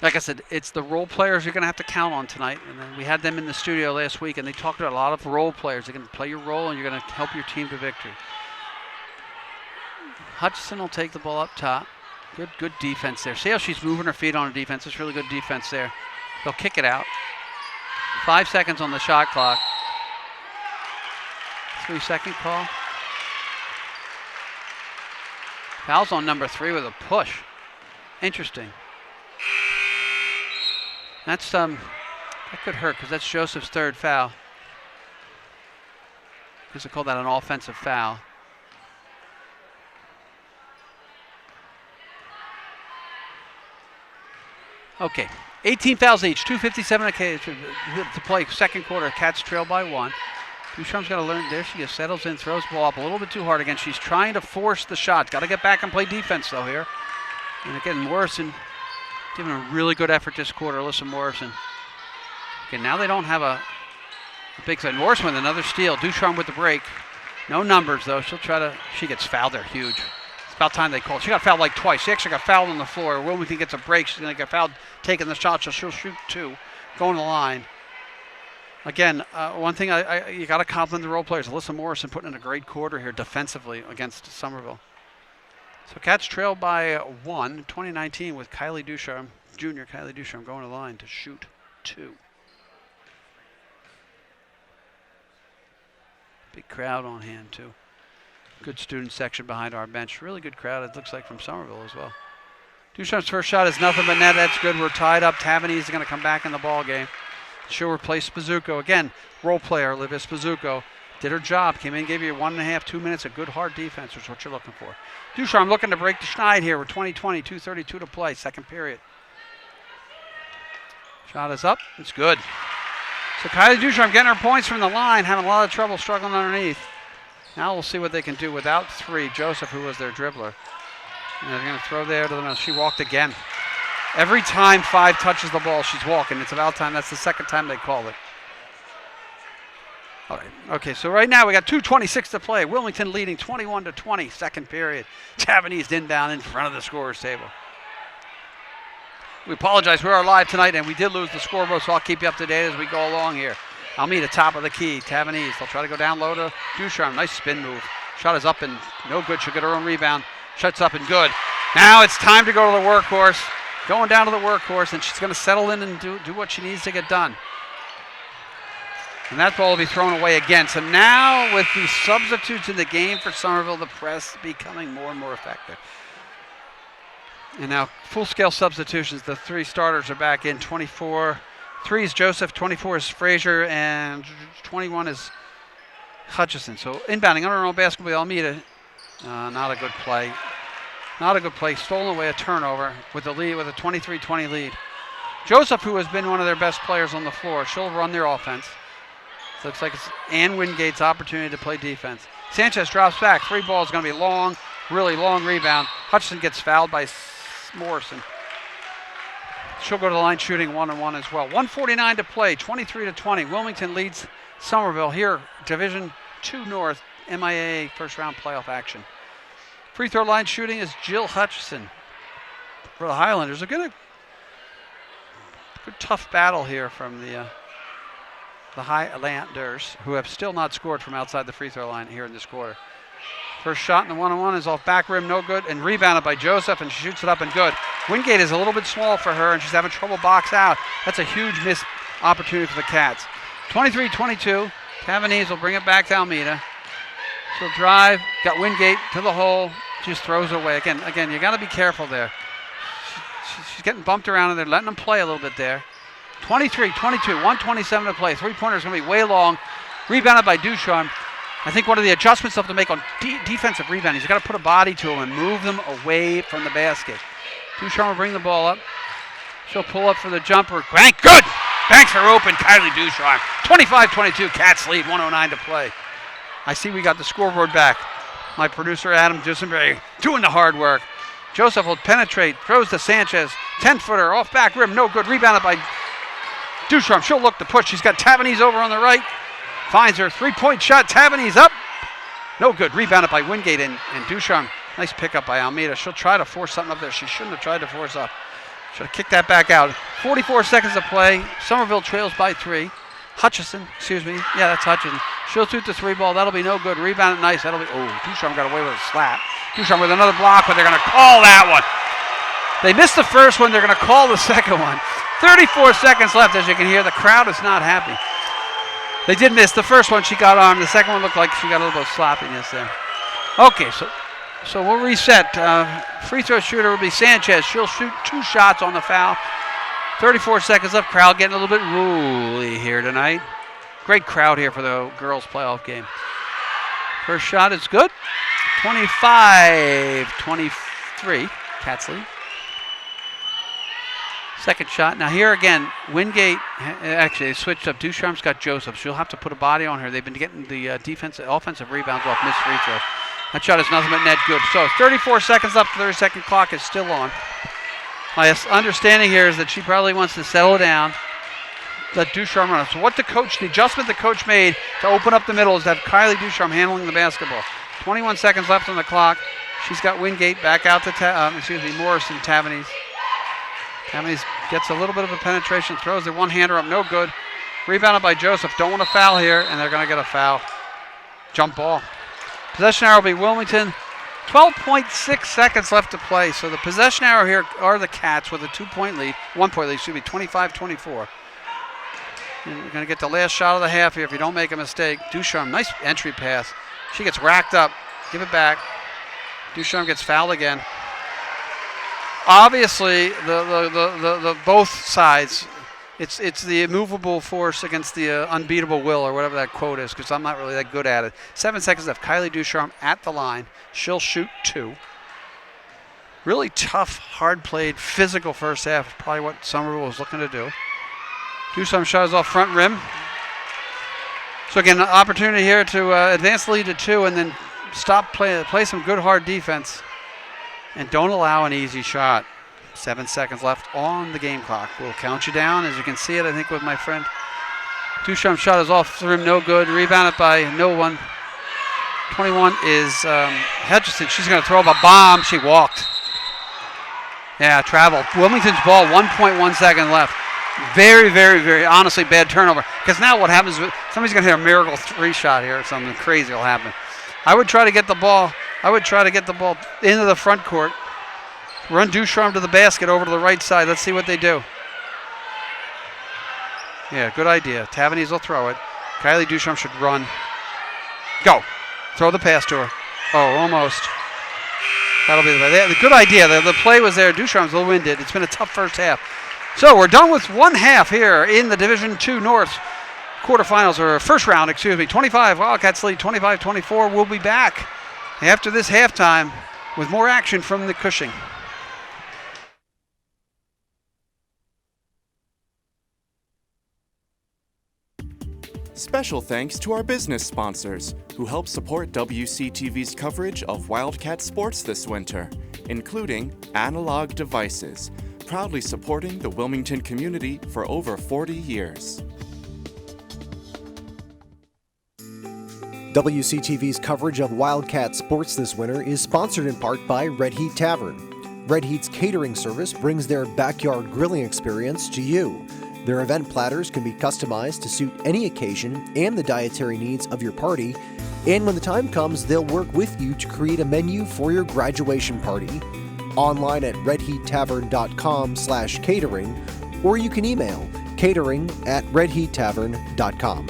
Like I said, it's the role players you're going to have to count on tonight. And then we had them in the studio last week, and they talked about a lot of role players. They're going to play your role, and you're going to help your team to victory. Hutchison will take the ball up top. Good defense there. See how she's moving her feet on her defense. It's really good defense there. They'll kick it out. 5 seconds on the shot clock. 3-second call. Foul's on number 3 with a push. Interesting. That's that could hurt because that's Joseph's 3rd foul. Because they call that an offensive foul. Okay, 18 fouls each, 2:57 to play second quarter. Cats trail by 1. Ducharme's got to learn. There she is, settles in, throws the ball up a little bit too hard again. She's trying to force the shot. Got to get back and play defense though here. And again, Morrison giving a really good effort this quarter. Alyssa Morrison. Okay, now they don't have a big side. Morrison with another steal. Ducharme with the break. No numbers though. She gets fouled there, huge. It's about time they called. She got fouled like twice. She actually got fouled on the floor. Wilmington gets a break. She's going to get fouled taking the shot, so she'll shoot 2. Going to the line. Again, one thing you got to compliment the role players. Alyssa Morrison putting in a great quarter here defensively against Somerville. So Cats trail by 1, 20-19 with Kylie Ducharme, junior Kylie Ducharme going to the line to shoot 2. Big crowd on hand too. Good student section behind our bench. Really good crowd, it looks like, from Somerville as well. Duchamp's first shot is nothing but net. That's good. We're tied up. Tavanese is going to come back in the ball game. She'll replace Spizzuko. Again, role player Olivia Spizzuko did her job. Came in, gave you 1.5, 2 minutes of good hard defense, which is what you're looking for. Duchamp looking to break the schneid here with 20-20, 2:32 to play, second period. Shot is up. It's good. So Kylie Duchamp getting her points from the line, having a lot of trouble struggling underneath. Now we'll see what they can do without three. Joseph, who was their dribbler. And they're going to throw there to the middle. She walked again. Every time 5 touches the ball, she's walking. It's about time. That's the second time they called it. All right. Okay, so right now we got 2:26 to play. Wilmington leading 21-20, second period. Tavanese inbound in front of the scorer's table. We apologize. We are live tonight, and we did lose the scoreboard, so I'll keep you up to date as we go along here. Almeida, top of the key. Tavanese, they'll try to go down low to Ducharme. Nice spin move. Shot is up and no good. She'll get her own rebound. Shuts up and good. Now it's time to go to the workhorse. Going down to the workhorse, and she's going to settle in and do what she needs to get done. And that ball will be thrown away again. So now with the substitutes in the game for Somerville, the press becoming more and more effective. And now full-scale substitutions. The 3 starters are back in. 24. 3 is Joseph, 24 is Frazier, and 21 is Hutchison. So inbounding under her own basketball, Almeida. Not a good play. Not a good play. Stolen away, a turnover with the lead, with a 23-20 lead. Joseph, who has been one of their best players on the floor, she'll run their offense. So looks like it's Ann Wingate's opportunity to play defense. Sanchez drops back. 3 ball is going to be long, really long rebound. Hutchison gets fouled by Morrison. She'll go to the line shooting 1-on-1 as well. 1:49 to play, 23-20. Wilmington leads Somerville here, Division II North, MIAA first round playoff action. Free throw line shooting is Jill Hutchison for the Highlanders. A good tough battle here from the Highlanders, who have still not scored from outside the free throw line here in this quarter. First shot in the 1-on-1 is off back rim, no good, and rebounded by Joseph, and she shoots it up and good. Wingate is a little bit small for her, and she's having trouble box out. That's a huge missed opportunity for the Cats. 23-22, Tavanese will bring it back to Almeida. She'll drive, got Wingate to the hole, just throws it away. Again, you got to be careful there. She's getting bumped around, and they're letting them play a little bit there. 23-22, 1:27 to play. 3-pointer is going to be way long. Rebounded by Ducharme. I think one of the adjustments they'll have to make on defensive rebounding is you got to put a body to them and move them away from the basket. Ducharme will bring the ball up. She'll pull up for the jumper. Bank, good! Banks are open. Kylie Ducharme. 25-22, Cats lead, 1:09 to play. I see we got the scoreboard back. My producer, Adam Dusenberry, doing the hard work. Joseph will penetrate, throws to Sanchez. 10-footer off back rim, no good. Rebounded by Ducharme. She'll look to push. She's got Tavanese over on the right. Finds her 3-point shot. Tavanese up. No good. Rebounded by Wingate and Ducharme. Nice pickup by Almeida. She'll try to force something up there. She shouldn't have tried to force up. Should have kicked that back out. 44 seconds to play. Somerville trails by 3. Hutchison, excuse me. Yeah, that's Hutchison. She'll shoot the 3 ball. That'll be no good. Rebound it nice. That'll be, Ducharme got away with a slap. Ducharme with another block, but they're going to call that one. They missed the first one. They're going to call the second one. 34 seconds left. As you can hear, the crowd is not happy. They did miss. The first one she got on. The second one looked like she got a little bit of sloppiness there. Okay, so we'll reset. Free throw shooter will be Sanchez. She'll shoot 2 shots on the foul. 34 seconds left. Crowd getting a little bit woolly here tonight. Great crowd here for the girls' playoff game. First shot is good. 25-23. Cats lead. Second shot. Now here again, Wingate, actually they switched up. Ducharme's got Joseph. She'll have to put a body on her. They've been getting the offensive rebounds off missed free throws. That shot is nothing but net good. So 34 seconds left. The 30-second clock is still on. My understanding here is that she probably wants to settle down, let Ducharme run. So the adjustment the coach made to open up the middle is to have Kylie Ducharme handling the basketball. 21 seconds left on the clock. She's got Wingate back out to Morrison, Tavanese. Tavanese gets a little bit of a penetration, throws the one-hander up, no good. Rebounded by Joseph. Don't want to foul here, and they're going to get a foul. Jump ball. Possession arrow will be Wilmington. 12.6 seconds left to play. So the possession arrow here are the Cats with a 1-point lead, 25-24. And we're going to get the last shot of the half here if you don't make a mistake. Ducharme, nice entry pass. She gets racked up. Give it back. Ducharme gets fouled again. Obviously, the both sides, it's the immovable force against the unbeatable will, or whatever that quote is, because I'm not really that good at it. 7 seconds left. Kylie Ducharme at the line. She'll shoot 2. Really tough, hard-played, physical first half. Probably what Somerville was looking to do. Ducharme shot is off front rim. So again, an opportunity here to advance the lead to 2 and then play some good hard defense. And don't allow an easy shot. 7 seconds left on the game clock. We'll count you down, as you can see it, I think, with my friend. Ducharme's shot is off the rim, no good. Rebounded by no one. 21 is Hutchison. She's going to throw up a bomb. She walked. Yeah, traveled. Wilmington's ball, 1.1 second left. Very, very, very, honestly, bad turnover. Because now what happens, somebody's going to hit a miracle 3 shot here, or something crazy will happen. I would try to get the ball into the front court. Run Ducharme to the basket over to the right side. Let's see what they do. Yeah, good idea. Tavanese will throw it. Kylie Ducharme should run. Go. Throw the pass to her. Oh, almost. That'll be the good idea. The play was there. Ducharme's a little winded. It's been a tough first half. So we're done with one half here in the Division II North quarterfinals, or first round, 25 Wildcats lead, 25-24. We'll be back after this halftime with more action from the Cushing. Special thanks to our business sponsors who help support WCTV's coverage of Wildcat sports this winter, including Analog Devices, proudly supporting the Wilmington community for over 40 years. WCTV's coverage of Wildcat sports this winter is sponsored in part by Red Heat Tavern. Red Heat's catering service brings their backyard grilling experience to you. Their event platters can be customized to suit any occasion and the dietary needs of your party. And when the time comes, they'll work with you to create a menu for your graduation party. Online at redheattavern.com/catering, or you can email catering@redheattavern.com.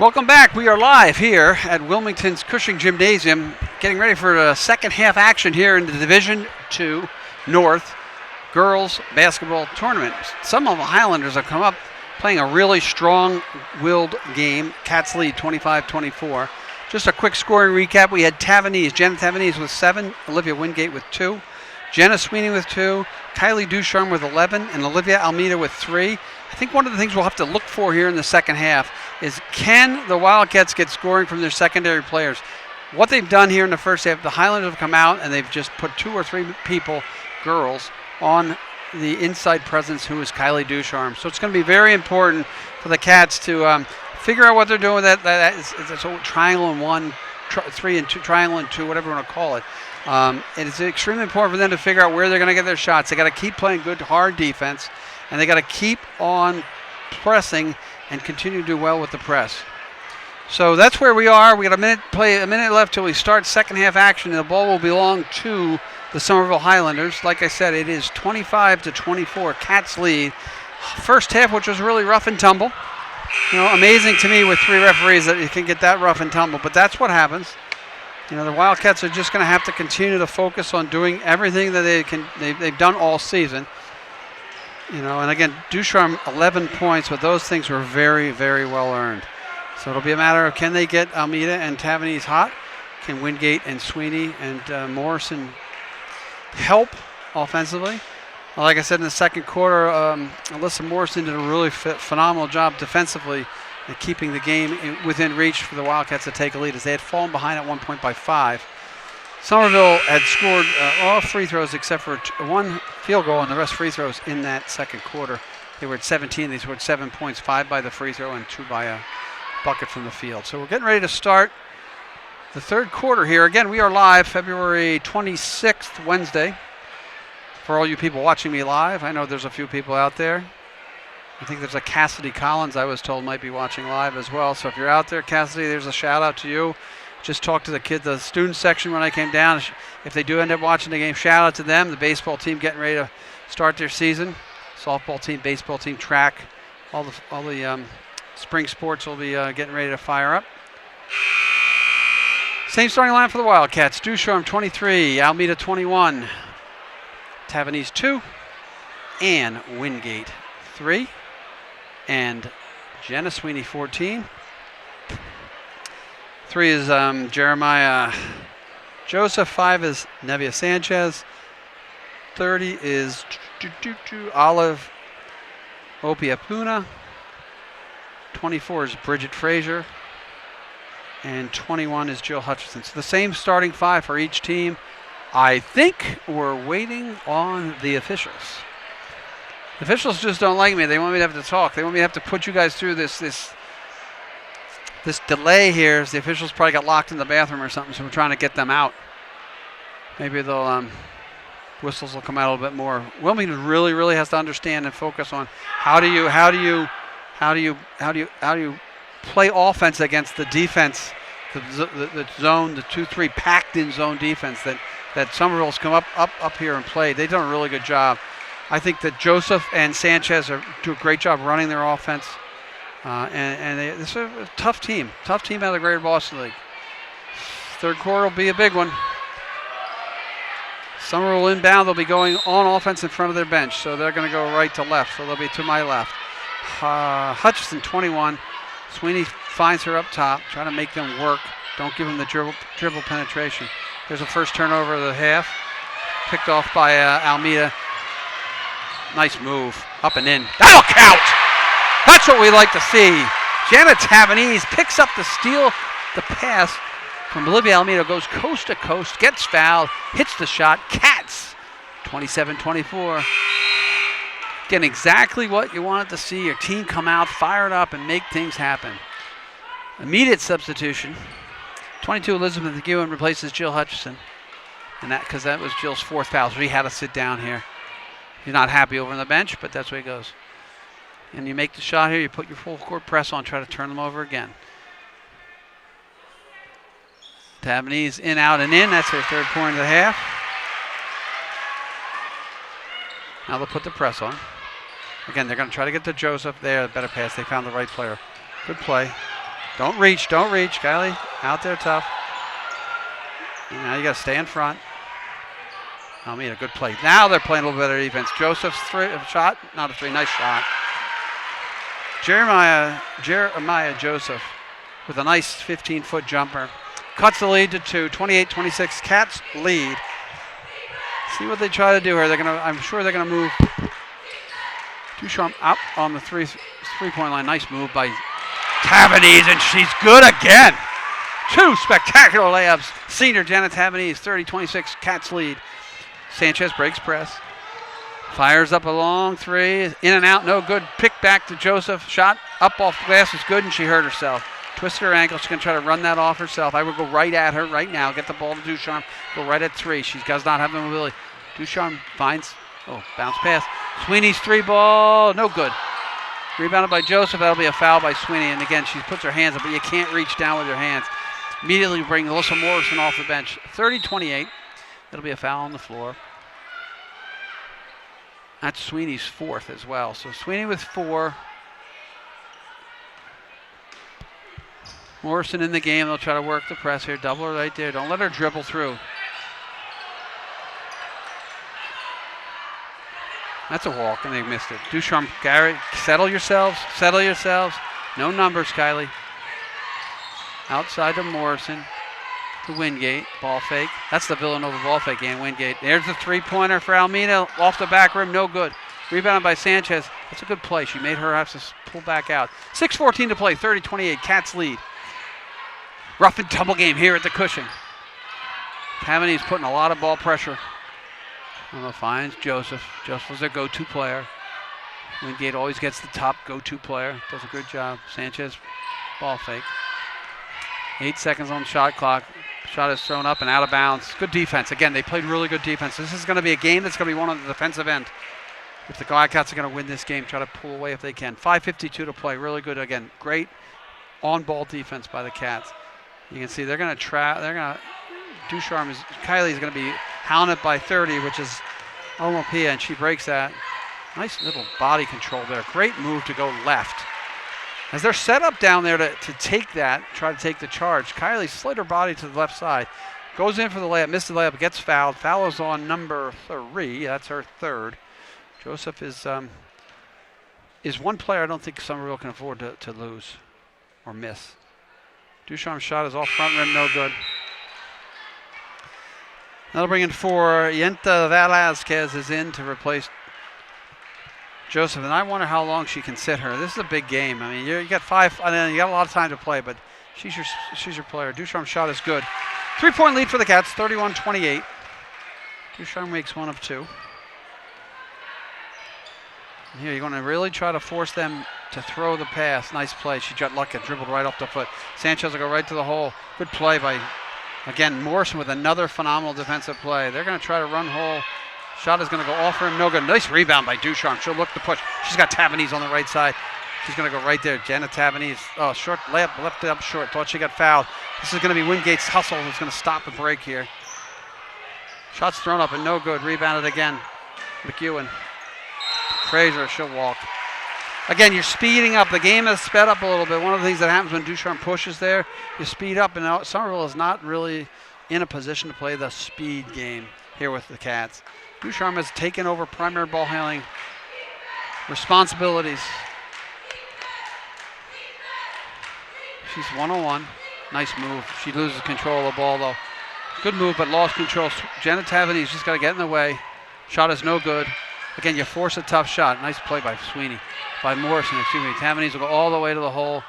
Welcome back. We are live here at Wilmington's Cushing Gymnasium, getting ready for a second half action here in the Division II North girls basketball tournament. Some of the Highlanders have come up playing a really strong-willed game. Cats lead 25-24. Just a quick scoring recap. We had Jenna Tavanese with 7, Olivia Wingate with 2, Jenna Sweeney with 2, Kylie Ducharme with 11, and Olivia Almeida with 3. I think one of the things we'll have to look for here in the second half is, can the Wildcats get scoring from their secondary players? What they've done here in the first half, the Highlanders have come out and they've just put 2 or 3 people, girls, on the inside presence, who is Kylie Ducharme. So it's going to be very important for the Cats to figure out what they're doing. It's a triangle and 1, 3 and 2, triangle and 2, whatever you want to call it. It's extremely important for them to figure out where they're going to get their shots. They got to keep playing good, hard defense, and they got to keep on pressing and continue to do well with the press. So that's where we are. We got a minute left till we start second half action. The ball will belong to the Somerville Highlanders. Like I said, it is 25-24. Cats lead. First half, which was really rough and tumble. Amazing to me with 3 referees that you can get that rough and tumble, but that's what happens. The Wildcats are just going to have to continue to focus on doing everything that they've done all season. And again, Ducharme 11 points, but those things were very, very well earned. So it'll be a matter of, can they get Almeida and Tavanese hot? Can Wingate and Sweeney and Morrison help offensively? Like I said, in the second quarter, Alyssa Morrison did a really phenomenal job defensively at keeping the game within reach for the Wildcats to take a lead, as they had fallen behind at one point by 5. Somerville had scored all free throws except for 1 field goal, and the rest free throws in that second quarter. They were at 17. They scored 7 points, 5 by the free throw and 2 by a bucket from the field. So we're getting ready to start the third quarter here. Again, we are live February 26th, Wednesday. For all you people watching me live, I know there's a few people out there. I think there's a Cassidy Collins, I was told, might be watching live as well. So if you're out there, Cassidy, there's a shout out to you. Just talked to the student section when I came down. If they do end up watching the game, shout out to them. The baseball team getting ready to start their season. Softball team, baseball team, track, all the spring sports will be getting ready to fire up. Same starting line for the Wildcats. Ducharme 23, Almeida 21, Tavernese 2, and Wingate 3, and Jenna Sweeney 14. 3 is Jeremiah Joseph. 5 is Nevia Sanchez. 30 is Olive Opiapuna. 24 is Bridget Frazier. And 21 is Jill Hutchison. So the same starting 5 for each team. I think we're waiting on the officials. The officials just don't like me. They want me to have to talk. They want me to have to put you guys through this delay here. The officials probably got locked in the bathroom or something, so we're trying to get them out. Maybe they'll whistles will come out a little bit more. Wilmington really has to understand and focus on how do you play offense against the defense, the zone, the 2-3 packed in zone defense that Somerville's come up here and played. They've done a really good job. I think that Joseph and Sanchez do a great job running their offense. This is a tough team out of the Greater Boston League. Third quarter will be a big one. Somerville inbound, they'll be going on offense in front of their bench, so they're going to go right to left, so they'll be to my left. Hutchison 21. Sweeney finds her up top, trying to make them work. Don't give them the dribble penetration. There's a first turnover of the half. Picked off by Almeida. Nice move, up and in. That'll count! That's what we like to see. Janet Tavernese picks up the steal, the pass from Olivia Almeida, goes coast to coast, gets fouled, hits the shot. Cats, 27-24. Getting exactly what you wanted to see. Your team come out, fire it up, and make things happen. Immediate substitution. 22 Elizabeth McEwen replaces Jill Hutchison. And because that was Jill's 4th foul, so he had to sit down here. He's not happy over on the bench, but that's where he goes. And you make the shot here, you put your full court press on, try to turn them over again. Tavernese in, out, and in. That's their 3rd point of the half. Now they'll put the press on. Again, they're going to try to get to Joseph there. Better pass. They found the right player. Good play. Don't reach. Kylie, out there tough. And now you got to stay in front. Almeida, good play. Now they're playing a little better defense. Joseph's shot, not a 3. Nice shot. Jeremiah Joseph with a nice 15-foot jumper. Cuts the lead to 2. 28-26. Cats lead. See what they try to do here. I'm sure they're gonna move Ducharme up on the three-point line. Nice move by Tavernese, and she's good again. 2 spectacular layups. Senior Janet Tavernese, 30-26. Cats lead. Sanchez breaks press. Fires up a long 3. In and out, no good. Pick back to Joseph. Shot up off glass is good, and she hurt herself. Twisted her ankle. She's going to try to run that off herself. I would go right at her right now. Get the ball to Ducharme. Go right at 3. She does not have the mobility. Ducharme finds, bounce pass. Sweeney's 3 ball, no good. Rebounded by Joseph. That'll be a foul by Sweeney. And again, she puts her hands up, but you can't reach down with your hands. Immediately bring Alyssa Morrison off the bench. 30-28. It'll be a foul on the floor. That's Sweeney's 4th as well. So Sweeney with 4. Morrison in the game. They'll try to work the press here. Double her right there. Don't let her dribble through. That's a walk, and they missed it. Ducharme, Gary, settle yourselves. No numbers, Kylie. Outside to Morrison. To Wingate. Ball fake. That's the Villanova ball fake, and Wingate. There's the 3-pointer for Almeida. Off the back rim, no good. Rebounded by Sanchez. That's a good play. She made her have to pull back out. 6:14 to play. 30-28. Cats lead. Rough and tumble game here at the Cushing. Tavernese putting a lot of ball pressure. Finds Joseph. Joseph was their go-to player. Wingate always gets the top go-to player. Does a good job. Sanchez, ball fake. 8 seconds on the shot clock. Shot is thrown up and out of bounds. Good defense. Again, they played really good defense. This is going to be a game that's going to be one on the defensive end. If the Wildcats are going to win this game, try to pull away if they can. 5:52 to play. Really good. Again, great on-ball defense by the Cats. You can see they're going to Kylie's going to be hounded by 30, which is Omopia, and she breaks that. Nice little body control there. Great move to go left. As they're set up down there to take that, try to take the charge, Kylie slid her body to the left side. Goes in for the layup, misses the layup, gets fouled. Foul is on number 3. That's her third. Joseph is one player I don't think Somerville can afford to lose or miss. Ducharme's shot is off front rim, no good. That'll bring in 4. Yenta Velazquez is in to replace Joseph, and I wonder how long she can sit her. This is a big game. I mean, you got 5, and you got a lot of time to play, but she's your player. Ducharme's shot is good. 3-point lead for the Cats, 31-28. Ducharme makes 1 of 2. And here you're going to really try to force them to throw the pass. Nice play. She got lucky, dribbled right off the foot. Sanchez will go right to the hole. Good play by, again, Morrison with another phenomenal defensive play. They're going to try to run hole. Shot is going to go off for him. No good. Nice rebound by Ducharme. She'll look to push. She's got Tabanese on the right side. She's going to go right there. Jenna Tabanese. Oh, short layup. Left it up short. Thought she got fouled. This is going to be Wingate's hustle who's going to stop the break here. Shots thrown up and no good. Rebounded again. McEwen. Fraser, she'll walk. Again, you're speeding up. The game has sped up a little bit. One of the things that happens when Ducharme pushes there, you speed up. And now Somerville is not really in a position to play the speed game here with the Cats. Ducharme has taken over primary ball handling responsibilities. She's 1-on-1. Nice move. She loses control of the ball, though. Good move, but lost control. Jenna Tavanese just got to get in the way. Shot is no good. Again, you force a tough shot. Nice play by Morrison, excuse me. Tavanese will go all the way to the hole.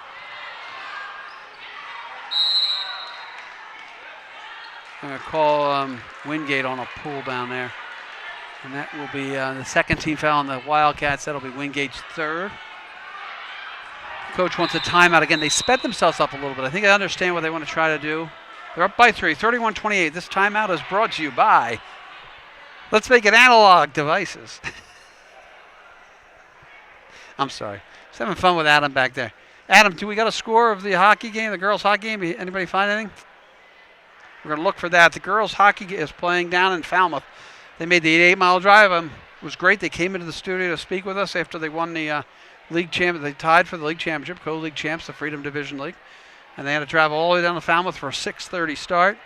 I'm going to call Wingate on a pull down there. And that will be the second team foul on the Wildcats. That'll be Wingate's third. Coach wants a timeout. Again, they sped themselves up a little bit. I think I understand what they want to try to do. They're up by 3, 31-28. This timeout is brought to you by, let's make it Analog Devices. I'm sorry. Just having fun with Adam back there. Adam, do we got a score of the hockey game, the girls' hockey game? Anybody find anything? We're going to look for that. The girls' hockey is playing down in Falmouth. They made the 8-mile drive. It was great. They came into the studio to speak with us after they won the league champ. They tied for the league championship, co-league champs, the Freedom Division League. And they had to travel all the way down to Falmouth for a 6:30 start.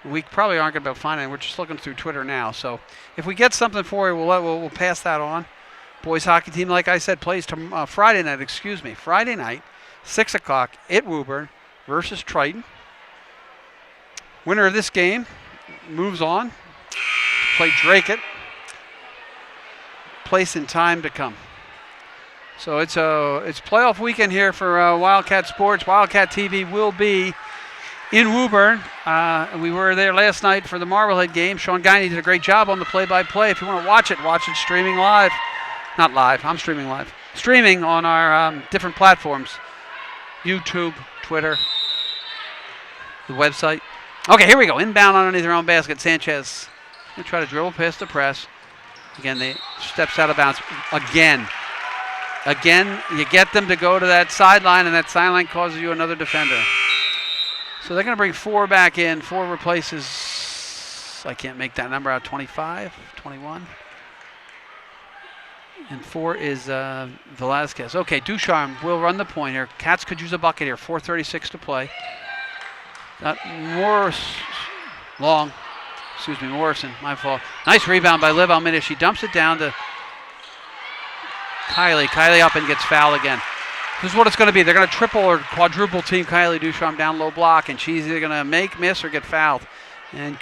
We probably aren't going to be able to find it. We're just looking through Twitter now. So if we get something for you, we'll pass that on. Boys hockey team, like I said, plays Friday night, 6 o'clock at Woburn versus Triton. Winner of this game moves on to play Drake-it. Place and time to come. So it's playoff weekend here for Wildcat Sports. Wildcat TV will be in Woburn. We were there last night for the Marblehead game. Sean Guiney did a great job on the play-by-play. If you want to watch it streaming live. Not live, I'm streaming live. Streaming on our different platforms. YouTube, Twitter, the website. Okay, here we go. Inbound underneath their own basket. Sanchez going to try to dribble past the press. Again, they steps out of bounds. Again, you get them to go to that sideline, and that sideline causes you another defender. So they're going to bring 4 back in. 4 replaces, I can't make that number out, 25, 21. And 4 is Velazquez. Okay, Ducharme will run the point here. Cats could use a bucket here. 4:36 to play. Morrison, my fault. Nice rebound by Liv Almeida. She dumps it down to Kylie. Kylie up and gets fouled again. This is what it's going to be. They're going to triple or quadruple team Kylie Ducharme down low block, and she's either going to make, miss, or get fouled. And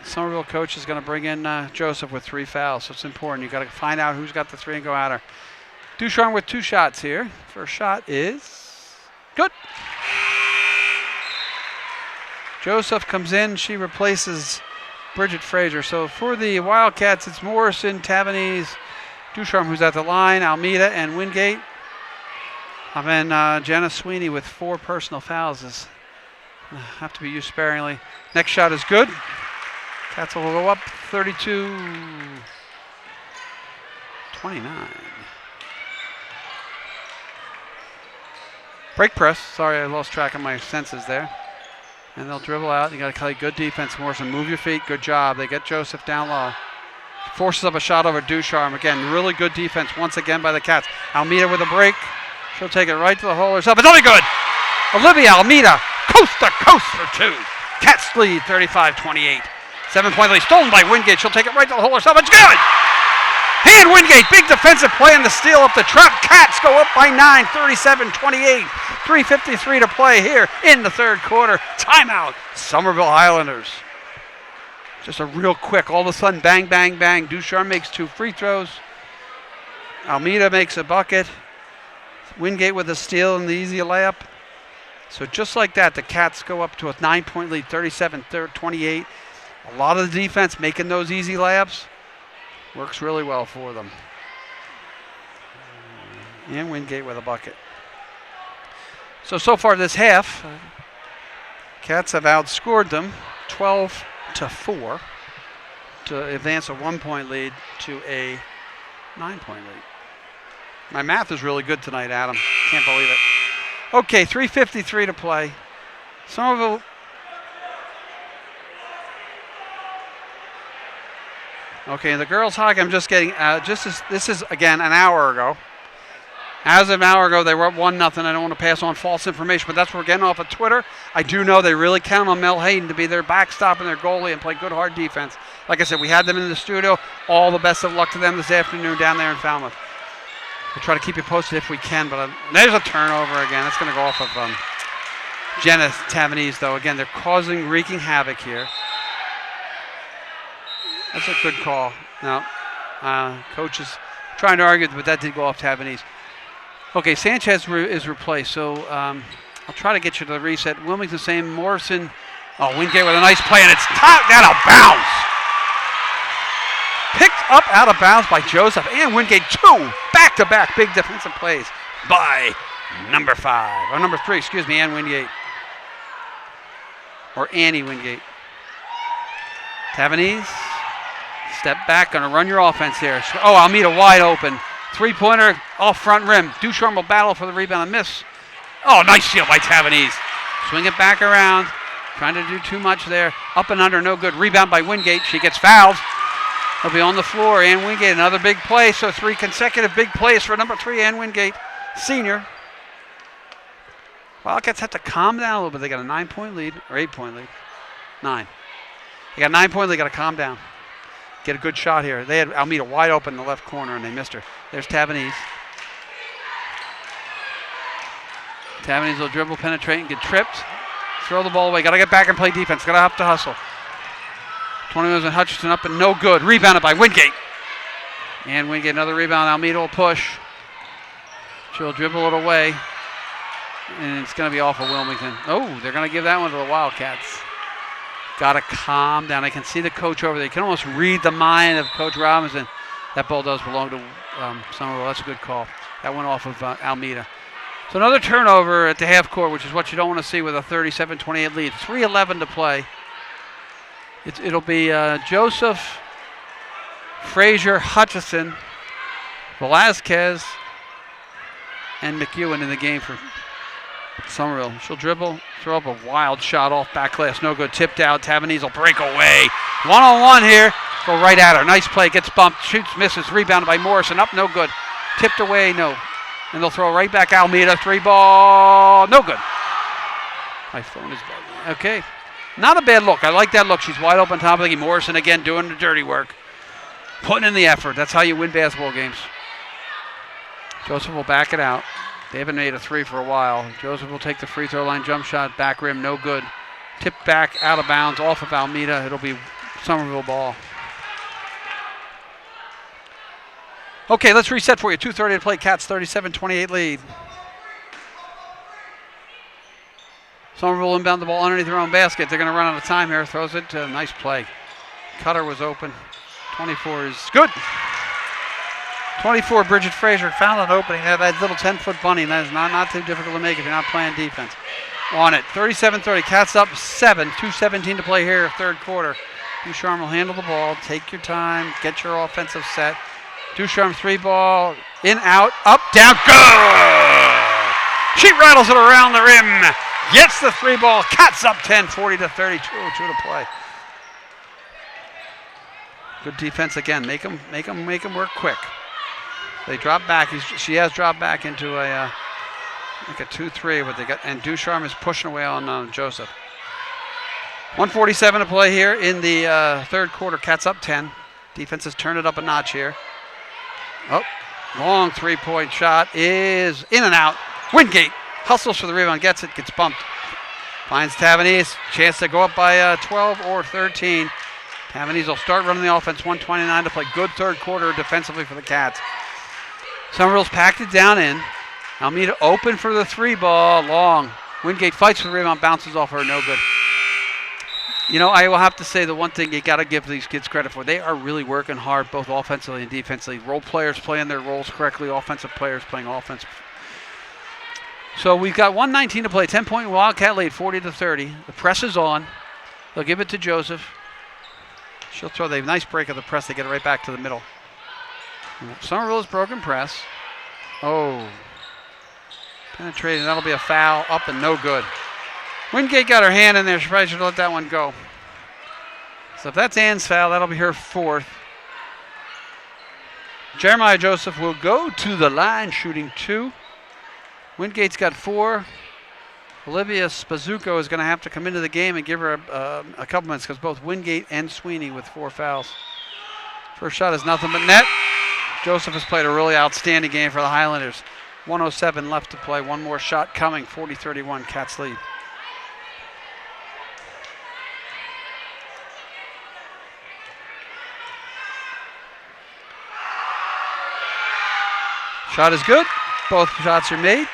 Somerville coach is going to bring in Joseph with 3 fouls, so it's important. You've got to find out who's got the 3 and go at her. Ducharme with 2 shots here. First shot is good. Joseph comes in. She replaces Bridget Fraser. So for the Wildcats, it's Morrison, Tavanese, Ducharme, who's at the line, Almeida, and Wingate. And then Jenna Sweeney with 4 personal fouls. Have to be used sparingly. Next shot is good. Cats will go up 32-29. Break press. Sorry, I lost track of my senses there. And they'll dribble out. You got to play good defense, Morrison. Move your feet. Good job. They get Joseph down low. Forces up a shot over Ducharme. Again, really good defense once again by the Cats. Almeida with a break. She'll take it right to the hole herself. It's only good. Olivia Almeida, coast to coast for two. Cats lead 35-28. 7-point lead stolen by Wingate. She'll take it right to the hole herself. It's good. And Wingate, big defensive play on the steal up the trap. Cats go up by 9, 37-28. 3:53 to play here in the third quarter. Timeout, Somerville Highlanders. Just a real quick, all of a sudden, bang, bang, bang. Ducharme makes 2 free throws. Almeida makes a bucket. Wingate with a steal and the easy layup. So just like that, the Cats go up to a 9-point lead, 37-28. A lot of the defense making those easy layups. Works really well for them. And Wingate with a bucket. So far this half, Cats have outscored them 12-4 to advance a 1-point lead to a 9-point lead. My math is really good tonight, Adam. Can't believe it. Okay, 3:53 to play. Somerville. Okay, the girls hockey, I'm just getting, this is again an hour ago. As of an hour ago, they were up 1-0. I don't want to pass on false information, but that's what we're getting off of Twitter. I do know they really count on Mel Hayden to be their backstop and their goalie and play good, hard defense. Like I said, we had them in the studio. All the best of luck to them this afternoon down there in Falmouth. We'll try to keep you posted if we can, but there's a turnover again. That's going to go off of Jenna Tavanese, though. Again, they're causing, wreaking havoc here. That's a good call. Now, coach is trying to argue, but that did go off Tavanese. Okay, Sanchez is replaced, so I'll try to get you to the reset. Wilmington same, Morrison. Oh, Wingate with a nice play, and it's topped out of bounds. Picked up out of bounds by Joseph and Wingate. 2 back-to-back big defensive plays by number 3, excuse me, Ann Wingate. Or Annie Wingate. Tavanese, step back, gonna run your offense here. Oh, Almeida wide open. 3-pointer off front rim. Ducharme will battle for the rebound and miss. Oh, nice steal by Tavanese. Swing it back around. Trying to do too much there. Up and under, no good. Rebound by Wingate. She gets fouled. He'll be on the floor. Ann Wingate, another big play. So 3 consecutive big plays for number 3, Ann Wingate, senior. Wildcats have to calm down a little bit. They got a 9-point lead, or 8-point lead. 9. They got a 9-point lead. Got to calm down. Get a good shot here. They had Almeida wide open in the left corner, and they missed her. There's Tavanese. Tavanese will dribble, penetrate, and get tripped. Throw the ball away. Got to get back and play defense. Got to have to hustle. 21 and Hutchinson up and no good. Rebounded by Wingate. And Wingate, another rebound. Almeida will push. She'll dribble it away. And it's going to be off of Wilmington. Oh, they're going to give that one to the Wildcats. Got to calm down. I can see the coach over there. You can almost read the mind of Coach Robinson. That ball does belong to Somerville. That's a good call. That went off of Almeida. So another turnover at the half court, which is what you don't want to see with a 37-28 lead. 3:11 to play. It'll be Joseph, Frazier, Hutchison, Velazquez, and McEwen in the game for Somerville. She'll dribble, throw up a wild shot off back glass. No good. Tipped out. Tavanese will break away. 1-on-1 here. Go right at her. Nice play. Gets bumped. Shoots, misses. Rebounded by Morrison. Up, no good. Tipped away, no. And they'll throw right back Almeida. 3 ball. No good. My phone is bugging. Okay. Not a bad look. I like that look. She's wide open top of the game. Morrison again doing the dirty work. Putting in the effort. That's how you win basketball games. Joseph will back it out. They haven't made a 3 for a while. Joseph will take the free throw line. Jump shot. Back rim. No good. Tipped back out of bounds. Off of Almeida. It'll be Somerville ball. Okay, let's reset for you. 2:30 to play. Cats 37-28 lead. Somerville inbound the ball underneath their own basket. They're going to run out of time here. Throws it. Nice play. Cutter was open. 24 is good. 24, Bridget Frazier found an opening. That little 10-foot bunny. That is not too difficult to make if you're not playing defense. On it. 37-30. Cats up 7. 2:17 to play here, third quarter. Ducharme will handle the ball. Take your time. Get your offensive set. Ducharme 3 ball. In, out, up, down. Good! She rattles it around the rim. Gets the 3 ball. Cats up 10, 40-32. 2 to play. Good defense again. Make them work quick. They drop back. She has dropped back into like a 2-3, but and Ducharme is pushing away on Joseph. 1:47 to play here in the third quarter. Cats up 10. Defense has turned it up a notch here. Oh, long three-point shot is in and out. Wingate hustles for the rebound, gets it, gets bumped. Finds Tavanese, chance to go up by 12 or 13. Tavanese will start running the offense, 1:29 to play. Good third quarter defensively for the Cats. Somerville's packed it down in. Almeida open for the three ball, long. Wingate fights for the rebound, bounces off her, no good. You know, I will have to say the one thing you got to give these kids credit for, they are really working hard, both offensively and defensively. Role players playing their roles correctly, offensive players playing offense. So we've got 1:19 to play, 10-point Wildcat lead, 40-30. The press is on. They'll give it to Joseph. She'll throw the nice break of the press. They get it right back to the middle. Somerville's broken press. Oh. Penetrating. That'll be a foul. Up and no good. Wingate got her hand in there. She probably should have let that one go. So if that's Ann's foul, that'll be her fourth. Jeremiah Joseph will go to the line, shooting 2. Wingate's got 4. Olivia Spazuko is going to have to come into the game and give her a couple minutes because both Wingate and Sweeney with 4 fouls. First shot is nothing but net. Joseph has played a really outstanding game for the Highlanders. 1:07 left to play. One more shot coming. 40-31, Cats lead. Shot is good. Both shots are made.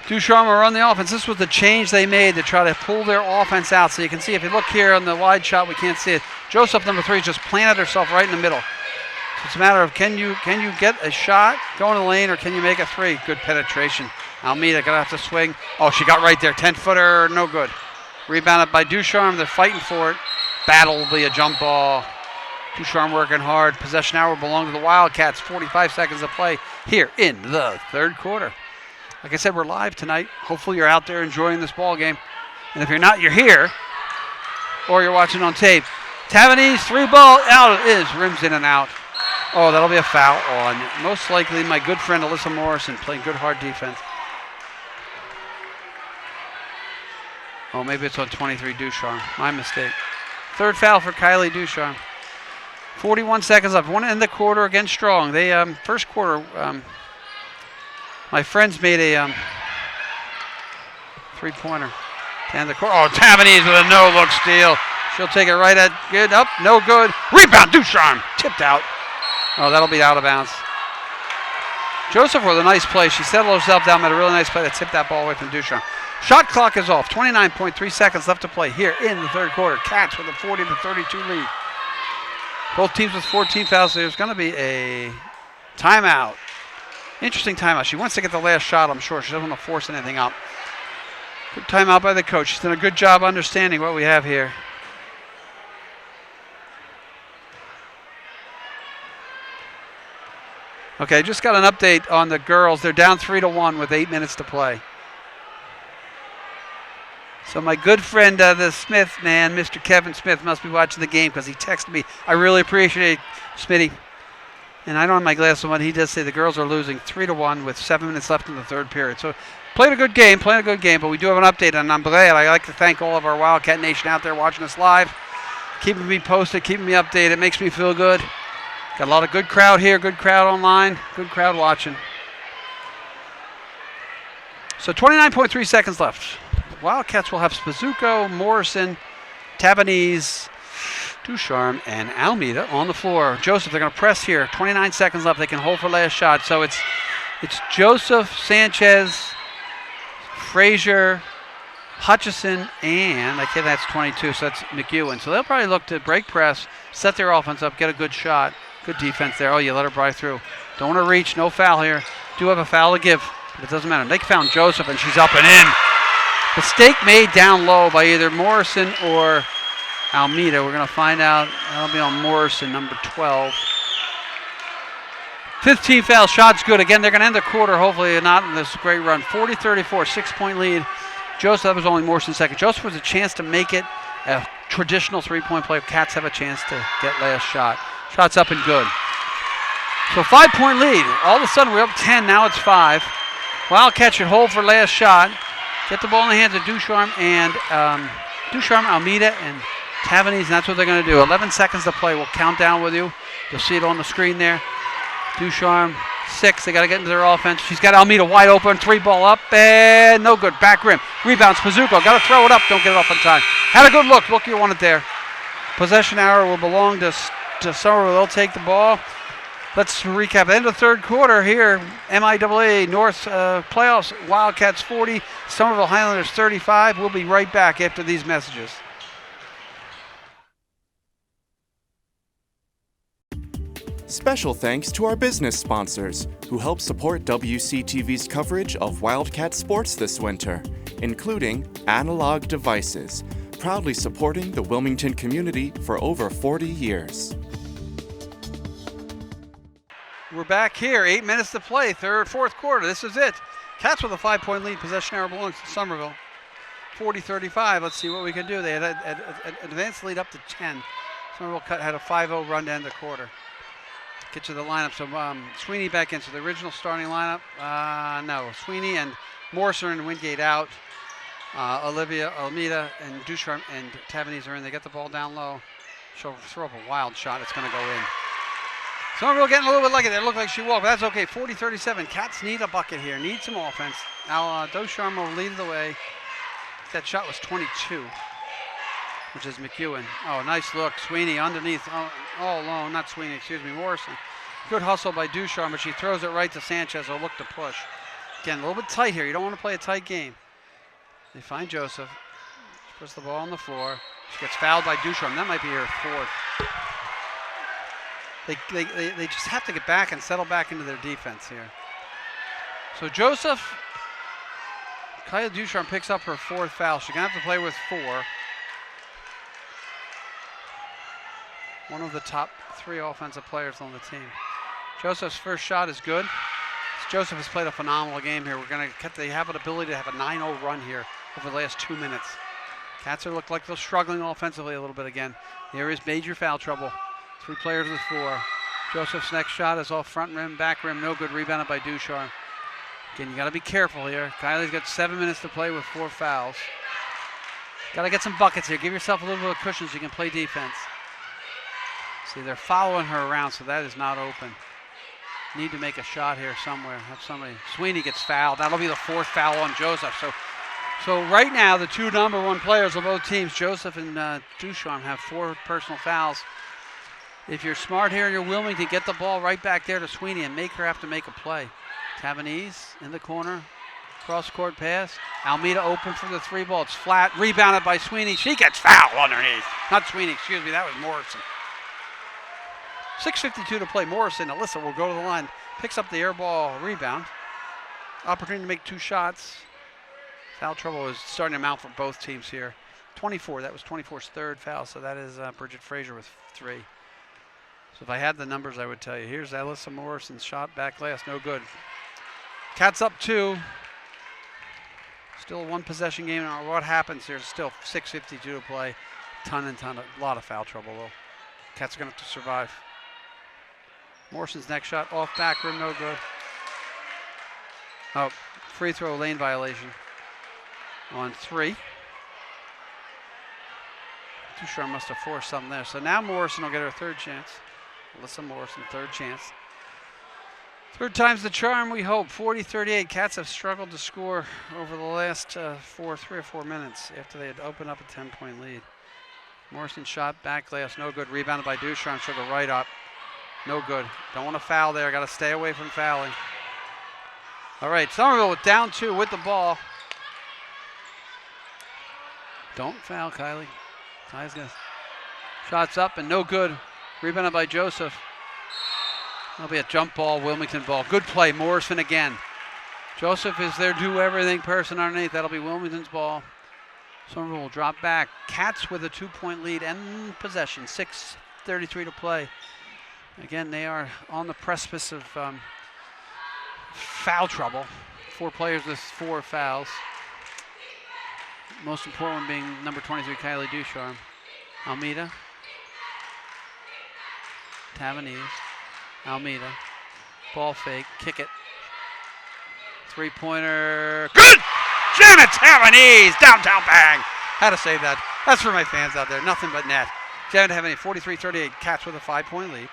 Ducharme will run the offense. This was the change they made to try to pull their offense out. So you can see, if you look here on the wide shot, we can't see it. Joseph, number 3, just planted herself right in the middle. So it's a matter of can you get a shot, go in the lane, or can you make a 3? Good penetration. Almeida gonna have to swing. Oh, she got right there. 10-footer, no good. Rebounded by Ducharme. They're fighting for it. Battle will be a jump ball. Ducharme working hard. Possession hour belong to the Wildcats. 45 seconds to play here in the third quarter. Like I said, we're live tonight. Hopefully you're out there enjoying this ball game. And if you're not, you're here. Or you're watching on tape. Tavanese, 3 ball, out it is. Rims in and out. Oh, that'll be a foul on most likely my good friend Alyssa Morrison, playing good hard defense. Oh, maybe it's on 23 Ducharme. My mistake. Third foul for Kylie Ducharme. 41 seconds left. Want to end the quarter again strong. They first quarter, my friends made a three-pointer to end the quarter. Oh, Tavanese with a no-look steal. She'll take it right at good. Up, no good. Rebound, Ducharme. Tipped out. Oh, that'll be out of bounds. Joseph with a nice play. She settled herself down, made a really nice play to tip that ball away from Ducharme. Shot clock is off. 29.3 seconds left to play here in the third quarter. Cats with a 40-32 lead. Both teams with 14 fouls. There's going to be a timeout. Interesting timeout. She wants to get the last shot, I'm sure. She doesn't want to force anything up. Good timeout by the coach. She's done a good job understanding what we have here. Okay, just got an update on the girls. They're down 3-1 with 8 minutes to play. So my good friend, the Smith man, Mr. Kevin Smith, must be watching the game because he texted me. I really appreciate it, Smitty. And I don't have my glasses on. He does say the girls are losing 3-1 with 7 minutes left in the third period. So playing a good game, but we do have an update, and I'm glad. I'd like to thank all of our Wildcat Nation out there watching us live, keeping me posted, keeping me updated. It makes me feel good. Got a lot of good crowd here, good crowd online, good crowd watching. So 29.3 seconds left. Wildcats will have Spazuko, Morrison, Tavanese, Ducharme, and Almeida on the floor. Joseph, they're going to press here. 29 seconds left. They can hold for last shot. So it's Joseph, Sanchez, Frazier, Hutchison, and I think that's 22, so that's McEwen. So they'll probably look to break press, set their offense up, get a good shot. Good defense there. Oh, you let her drive through. Don't want to reach. No foul here. Do have a foul to give, but it doesn't matter. They found Joseph, and she's up and in. Mistake made down low by either Morrison or Almeida. We're going to find out. That'll be on Morrison, number 12. 15 foul shots good. Again, they're going to end the quarter, hopefully not in this great run. 40-34, 6-point lead. Joseph, that was only Morrison's second. Joseph was a chance to make it a traditional three-point play. Cats have a chance to get last shot. Shot's up and good. So 5-point lead. All of a sudden we're up 10. Now it's 5. Wildcat should hold for last shot. Get the ball in the hands of Ducharme and Almeida, and Tavanese, and that's what they're going to do. 11 seconds to play. We'll count down with you. You'll see it on the screen there. Ducharme, 6. They got to get into their offense. She's got Almeida wide open. 3-ball up, and no good. Back rim. Rebounds, Pizzuko. Got to throw it up. Don't get it off on time. Had a good look. Look, you want it there. Possession arrow will belong to Somerville. They'll take the ball. Let's recap. End of third quarter here. MIAA North playoffs. Wildcats 40. Somerville Highlanders 35. We'll be right back after these messages. Special thanks to our business sponsors who help support WCTV's coverage of Wildcat sports this winter, including Analog Devices, proudly supporting the Wilmington community for over 40 years. We're back here. 8 minutes to play. Fourth quarter. This is it. Cats with a 5-point lead. Possession arrow belongs to Somerville. 40-35. Let's see what we can do. They had an advanced lead up to 10. Somerville had a 5-0 run to end the quarter. Get to the lineup. So Sweeney back in. So the original starting lineup. No. Sweeney and Morrison and Wingate out. Olivia, Almeida, and Ducharme and Tavanese are in. They get the ball down low. She'll throw up a wild shot. It's going to go in. Somerville getting a little bit lucky. It looked like she walked, but that's okay. 40-37. Cats need a bucket here. Need some offense. Now Ducharme will lead the way. That shot was 22, which is McEwen. Oh, nice look. Sweeney underneath, all alone. Not Sweeney, excuse me, Morrison. Good hustle by Ducharme, but she throws it right to Sanchez. He'll look to push. Again, a little bit tight here. You don't want to play a tight game. They find Joseph. She puts the ball on the floor. She gets fouled by Ducharme. That might be her 4th. They just have to get back and settle back into their defense here. So Joseph, Kyla Ducharme picks up her 4th foul. She's going to have to play with 4. One of the top 3 offensive players on the team. Joseph's first shot is good. Joseph has played a phenomenal game here. They have an ability to have a 9-0 run here over the last 2 minutes. Cats look like they're struggling offensively a little bit again. There is major foul trouble. 3 players with 4. Joseph's next shot is off front rim, back rim, no good. Rebounded by Ducharme. Again, you got to be careful here. Kylie's got 7 minutes to play with 4 fouls. Got to get some buckets here. Give yourself a little bit of cushion so you can play defense. See, they're following her around, so that is not open. Need to make a shot here somewhere. Have somebody. Sweeney gets fouled. That'll be the 4th foul on Joseph. So right now, the 2 number 1 players of both teams, Joseph and Ducharme, have 4 personal fouls. If you're smart here and you're willing to get the ball right back there to Sweeney and make her have to make a play. Tavanese in the corner. Cross-court pass. Almeida open for the 3-ball. It's flat. Rebounded by Sweeney. She gets fouled underneath. Not Sweeney, excuse me. That was Morrison. 6:52 to play. Morrison, Alyssa will go to the line. Picks up the air ball rebound. Opportunity to make 2 shots. Foul trouble is starting to mount for both teams here. 24. That was 24's 3rd foul. So that is Bridget Frazier with 3. So if I had the numbers, I would tell you. Here's Alyssa Morrison's shot back last. No good. Cats up 2. Still a 1-possession game. What happens here? Still 6:52 to play. A lot of foul trouble, though. Cats are going to have to survive. Morrison's next shot off back rim. No good. Oh, free throw lane violation on 3. Ducharme must have forced something there. So now Morrison will get her 3rd chance. Alyssa Morrison, 3rd chance. 3rd time's the charm, we hope. 40-38. Cats have struggled to score over the last 3 or 4 minutes after they had opened up a 10-point lead. Morrison shot back glass, no good. Rebounded by Ducharme. She'll go right up. No good. Don't want to foul there. Got to stay away from fouling. All right, Somerville with down 2 with the ball. Don't foul, Kylie. Kylie's gonna. Shots up and no good. Rebounded by Joseph. That'll be a jump ball, Wilmington ball. Good play, Morrison again. Joseph is their do-everything person underneath. That'll be Wilmington's ball. Somerville will drop back. Cats with a 2-point lead and possession. 6:33 to play. Again, they are on the precipice of foul trouble. 4 players with 4 fouls. Most important one being number 23, Kylie Ducharme. Almeida. Tavernese. Almeida. Ball fake. Kick it. Three-pointer. Good! Janet Tavernese! Downtown bang! Had to save that. That's for my fans out there. Nothing but net. Janet Tavernese, 43-38. Cats with a 5-point lead.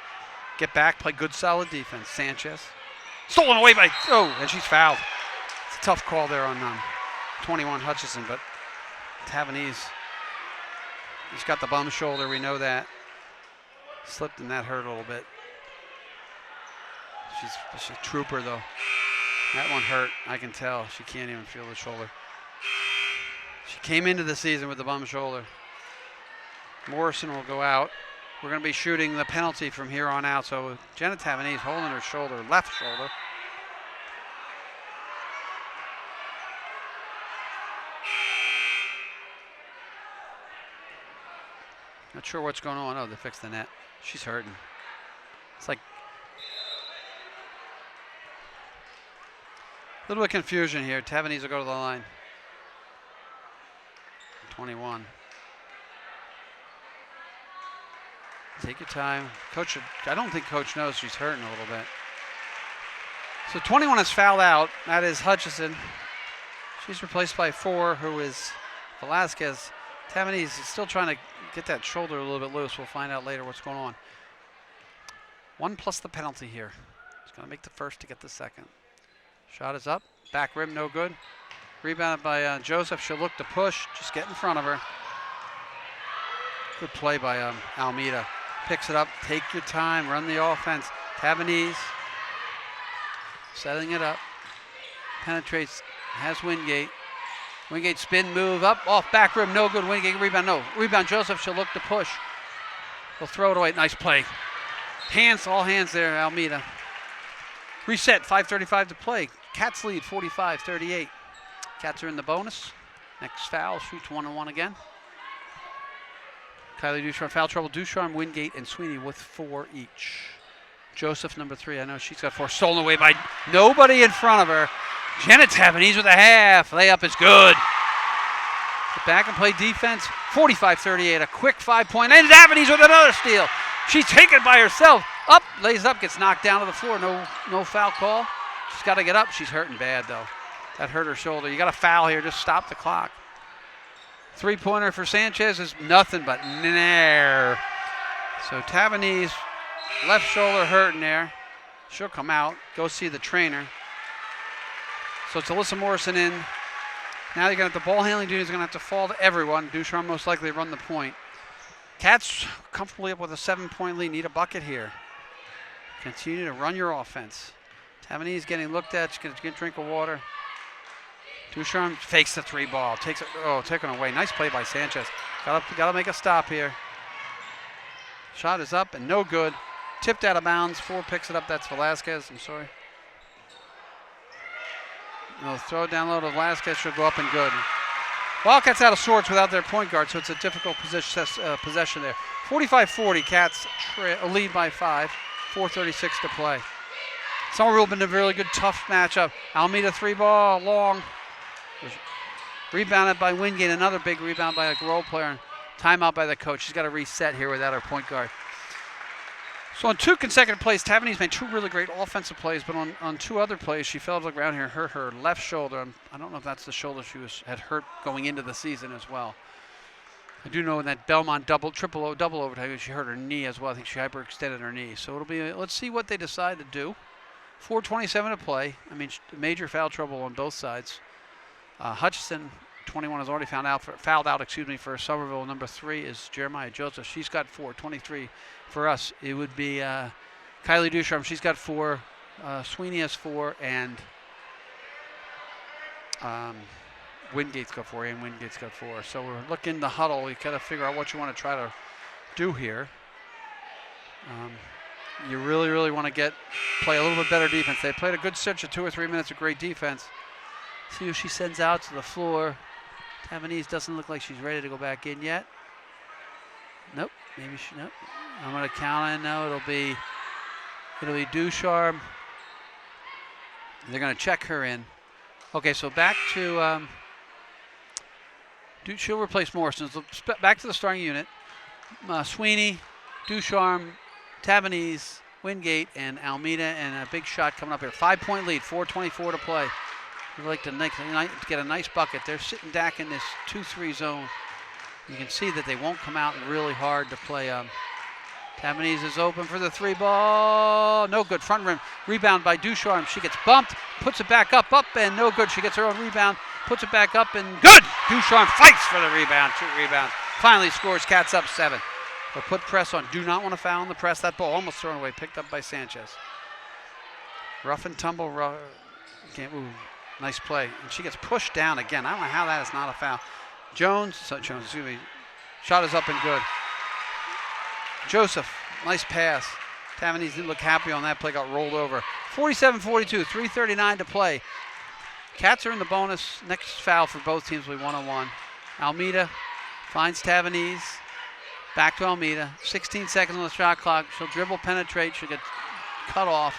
Get back. Play good, solid defense. Sanchez. Stolen away by... Oh, and she's fouled. It's a tough call there on 21 Hutchison, but Tavernese, he's got the bum shoulder. We know that. Slipped and that hurt a little bit. She's a trooper, though. That one hurt. I can tell. She can't even feel the shoulder. She came into the season with the bum shoulder. Morrison will go out. We're going to be shooting the penalty from here on out. So Janet Tavernese holding her shoulder, left shoulder. Not sure what's going on. Oh, they fixed the net. She's hurting. It's like a little bit of confusion here. Tavernese will go to the line. 21. Take your time. Coach, I don't think Coach knows she's hurting a little bit. So 21 is fouled out. That is Hutchison. She's replaced by 4, who is Velasquez. Tavernese is still trying to get that shoulder a little bit loose. We'll find out later what's going on. 1 plus the penalty here. He's going to make the first to get the second. Shot is up. Back rim, no good. Rebounded by Joseph. She'll look to push. Just get in front of her. Good play by Almeida. Picks it up. Take your time. Run the offense. Tavernese. Setting it up. Penetrates. Has Wingate. Wingate spin move up. Off back rim. No good. Wingate rebound. No. Rebound Joseph. She'll look to push. He'll throw it away. Nice play. Hands. All hands there. Almeida. Reset. 5:35 to play. Cats lead 45-38. Cats are in the bonus. Next foul. Shoots 1-1 again. Kylie Ducharme, foul trouble. Ducharme, Wingate, and Sweeney with 4 each. Joseph, number 3. I know she's got 4. Stolen away by nobody in front of her. Janet Tavernese with a half. Layup is good. Get back and play defense. 45-38. A quick 5-point. And Tavernese with another steal. She's taken by herself. Up, lays up, gets knocked down to the floor. No foul call. She's got to get up. She's hurting bad, though. That hurt her shoulder. You got a foul here. Just stop the clock. 3-pointer for Sanchez is nothing but nair. So Tavernese, left shoulder hurting there. She'll come out, go see the trainer. So it's Alyssa Morrison in. Now you're going to have the ball handling duties are going to have to fall to everyone. Ducharme most likely run the point. Cats comfortably up with a 7-point lead. Need a bucket here. Continue to run your offense. Tavernese getting looked at. She's going to get a drink of water. Ducharme fakes the 3 ball. Takes it. Oh, taken away. Nice play by Sanchez. Got to make a stop here. Shot is up and no good. Tipped out of bounds. 4 picks it up. That's Velasquez. I'm sorry. No, throw it down low to Velasquez. Should go up and good. Wildcats out of sorts without their point guard, so it's a difficult possession there. 45-40. Cats lead by 5. 4:36 to play. Somerville been a really good, tough matchup. Almeida 3 ball, long. Rebounded by Wingate, another big rebound by a role player. Timeout by the coach. She's got to reset here without her point guard. So on 2 consecutive plays, Tavernese made 2 really great offensive plays, but on 2 other plays, she fell to the ground here and hurt her left shoulder. I don't know if that's the shoulder she had hurt going into the season as well. I do know in that Belmont double overtime, she hurt her knee as well. I think she hyperextended her knee. So it'll be, let's see what they decide to do. 4:27 to play. I mean, major foul trouble on both sides. Hutchison, 21, has already fouled out for Somerville. Number 3 is Jeremiah Joseph. She's got 4. 23 for us. It would be Kylie Ducharme. She's got 4. Sweeney has 4, and Wingate's got 4. And Wingate's got 4. So we're looking the huddle. You got to figure out what you want to try to do here. You really, really want to play a little bit better defense. They played a good stretch of 2 or 3 minutes of great defense. See who she sends out to the floor. Tavernese doesn't look like she's ready to go back in yet. Nope. Nope. I'm going to count in now. It'll be Ducharme. They're going to check her in. Okay, so back to she'll replace Morrison. So back to the starting unit. Sweeney, Ducharme, Tavernese, Wingate, and Almeida, and a big shot coming up here. 5-point lead, 4:24 to play. We'd like to get a nice bucket. They're sitting back in this 2-3 zone. You can see that they won't come out really hard to play. Tavernese is open for the 3 ball. No good. Front rim. Rebound by Ducharme. She gets bumped, puts it back up, and no good. She gets her own rebound, puts it back up, and good! Ducharme fights for the rebound. 2 rebounds. Finally scores. Cats up 7. But put press on. Do not want to foul on the press. That ball almost thrown away. Picked up by Sanchez. Rough and tumble. Nice play. And she gets pushed down again. I don't know how that is not a foul. Jones, excuse me. Shot is up and good. Joseph, nice pass. Tavernese didn't look happy on that play. Got rolled over. 47-42. 3:39 to play. Cats are in the bonus. Next foul for both teams will be 1-on-1. Almeida finds Tavernese. Back to Almeida. 16 seconds on the shot clock. She'll dribble, penetrate. She'll get cut off.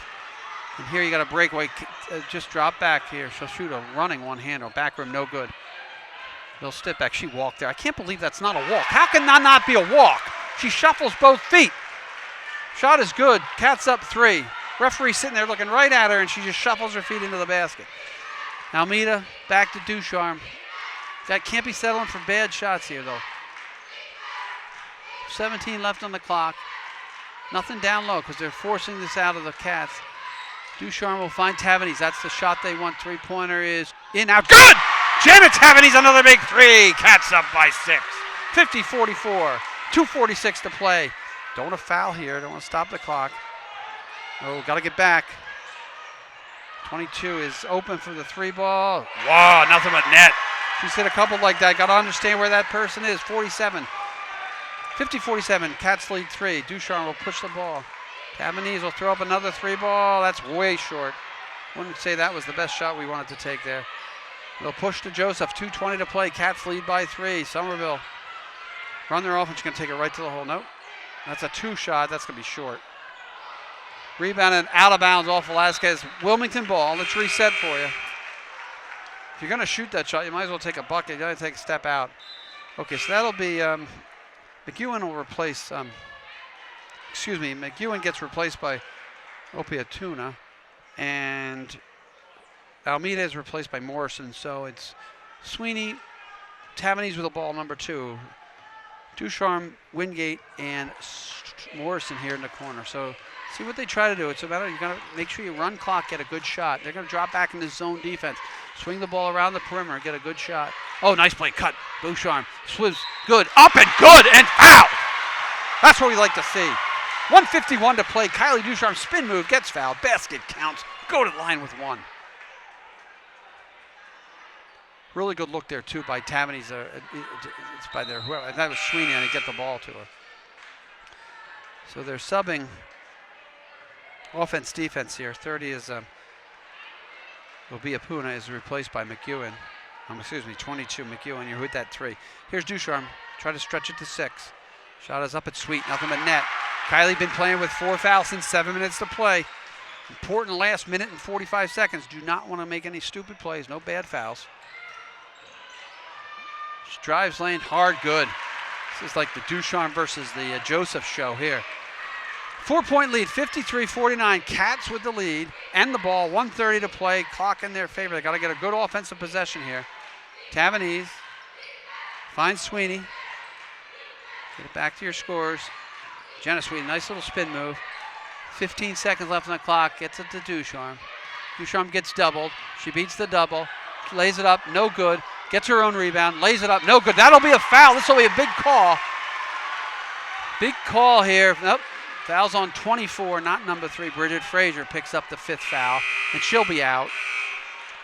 And here you got a breakaway. Just drop back here. She'll shoot a running one-hander. Back rim, no good. They'll step back. She walked there. I can't believe that's not a walk. How can that not be a walk? She shuffles both feet. Shot is good. Cats up 3. Referee sitting there looking right at her, and she just shuffles her feet into the basket. Almeida back to Ducharme. That can't be settling for bad shots here, though. 17 left on the clock. Nothing down low because they're forcing this out of the Cats. Ducharme will find Tavernese. That's the shot they want. 3-pointer is in, out. Good! Janet Tavernese, another big 3. Cats up by 6. 50-44. 2:46 to play. Don't want to foul here. Don't want to stop the clock. Oh, got to get back. 22 is open for the 3 ball. Wow, nothing but net. She's hit a couple like that. Got to understand where that person is. 47. 50-47. Cats lead 3. Ducharme will push the ball. Tavernese will throw up another 3 ball. That's way short. Wouldn't say that was the best shot we wanted to take there. They'll push to Joseph. 2:20 to play. Cats lead by 3. Somerville run their offense. She's going to take it right to the hole. Nope. That's a 2 shot. That's going to be short. Rebound and out of bounds off Velasquez. Wilmington ball. Let's reset for you. If you're going to shoot that shot, you might as well take a bucket. You got to take a step out. Okay, so that'll be McEwen will replace. McEwen gets replaced by Opiatuna, and Almeida is replaced by Morrison. So it's Sweeney, Tavernese with the ball, number 2. Ducharme, Wingate, and Morrison here in the corner. So see what they try to do. It's about you got to make sure you run clock, get a good shot. They're going to drop back into zone defense. Swing the ball around the perimeter, get a good shot. Oh, nice play, cut. Ducharme, swims, good, up and good, and foul. That's what we like to see. 1:51 to play. Kylie Ducharme spin move, gets fouled. Basket counts. Go to the line with 1. Really good look there, too, by Tavernese. It's by their whoever. That was Sweeney, and he get the ball to her. So they're subbing offense, defense here. 30 is Opiapuna is replaced by McEwen. 22, McEwen. You hit that 3. Here's Ducharme. Try to stretch it to 6. Shot is up at sweet. Nothing but net. Kylie been playing with 4 fouls since 7 minutes to play. Important last minute and 45 seconds. Do not want to make any stupid plays. No bad fouls. She drives lane hard, good. This is like the Ducharme versus the Joseph show here. 4-point lead, 53-49. Cats with the lead and the ball. 1:30 to play. Clock in their favor. They got to get a good offensive possession here. Tavernese finds Sweeney. Get it back to your scores. Jenna Sweeney, nice little spin move. 15 seconds left on the clock. Gets it to Ducharme. Ducharme gets doubled. She beats the double. Lays it up, no good. Gets her own rebound, lays it up, no good. That'll be a foul. This will be a big call. Big call here. Nope. Foul's on 24, not number 3. Bridget Frazier picks up the 5th foul, and she'll be out.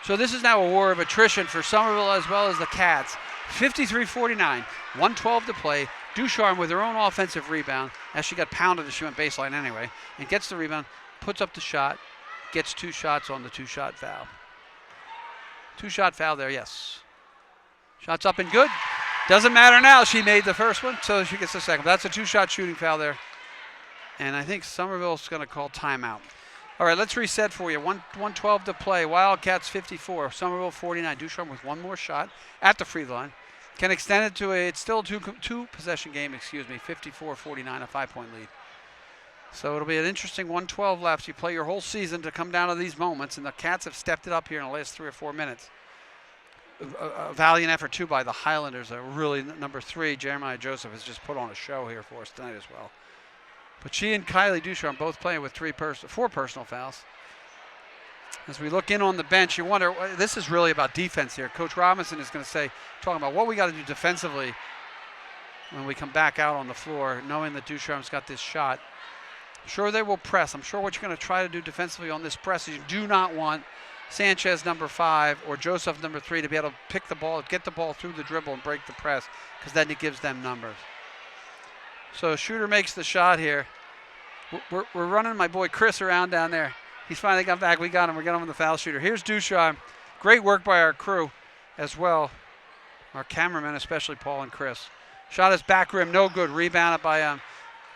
So this is now a war of attrition for Somerville as well as the Cats. 53-49, 1:12 to play. Ducharme with her own offensive rebound, as she got pounded as she went baseline anyway, and gets the rebound, puts up the shot, gets 2 shots on the 2-shot foul. 2-shot foul there, yes. Shots up and good. Doesn't matter now. She made the first one, so she gets the second. But that's a 2-shot shooting foul there. And I think Somerville's going to call timeout. All right, let's reset for you. 1:12 to play. Wildcats 54, Somerville 49. Ducharme with 1 more shot at the free line. can extend it to it's still a two possession game, 54-49, a 5-point lead. So it'll be an interesting 112 left. You play your whole season to come down to these moments, and the Cats have stepped it up here in the last 3 or 4 minutes. A valiant effort, too, by the Highlanders. Really, number 3, Jeremiah Joseph, has just put on a show here for us tonight as well. But she and Kylie Ducharme both playing with 4 personal fouls. As we look in on the bench, you wonder, this is really about defense here. Coach Robinson is going to say, talking about what we got to do defensively when we come back out on the floor, knowing that Ducharme's got this shot. I'm sure they will press. I'm sure what you're going to try to do defensively on this press is you do not want Sanchez, number 5, or Joseph, number 3, to be able to pick the ball, get the ball through the dribble and break the press, because then it gives them numbers. So Shooter makes the shot here. We're running my boy Chris around down there. He's finally got back. We got him. We got him on the foul shooter. Here's Ducharme. Great work by our crew as well. Our cameramen, especially Paul and Chris. Shot his back rim, no good. Rebounded by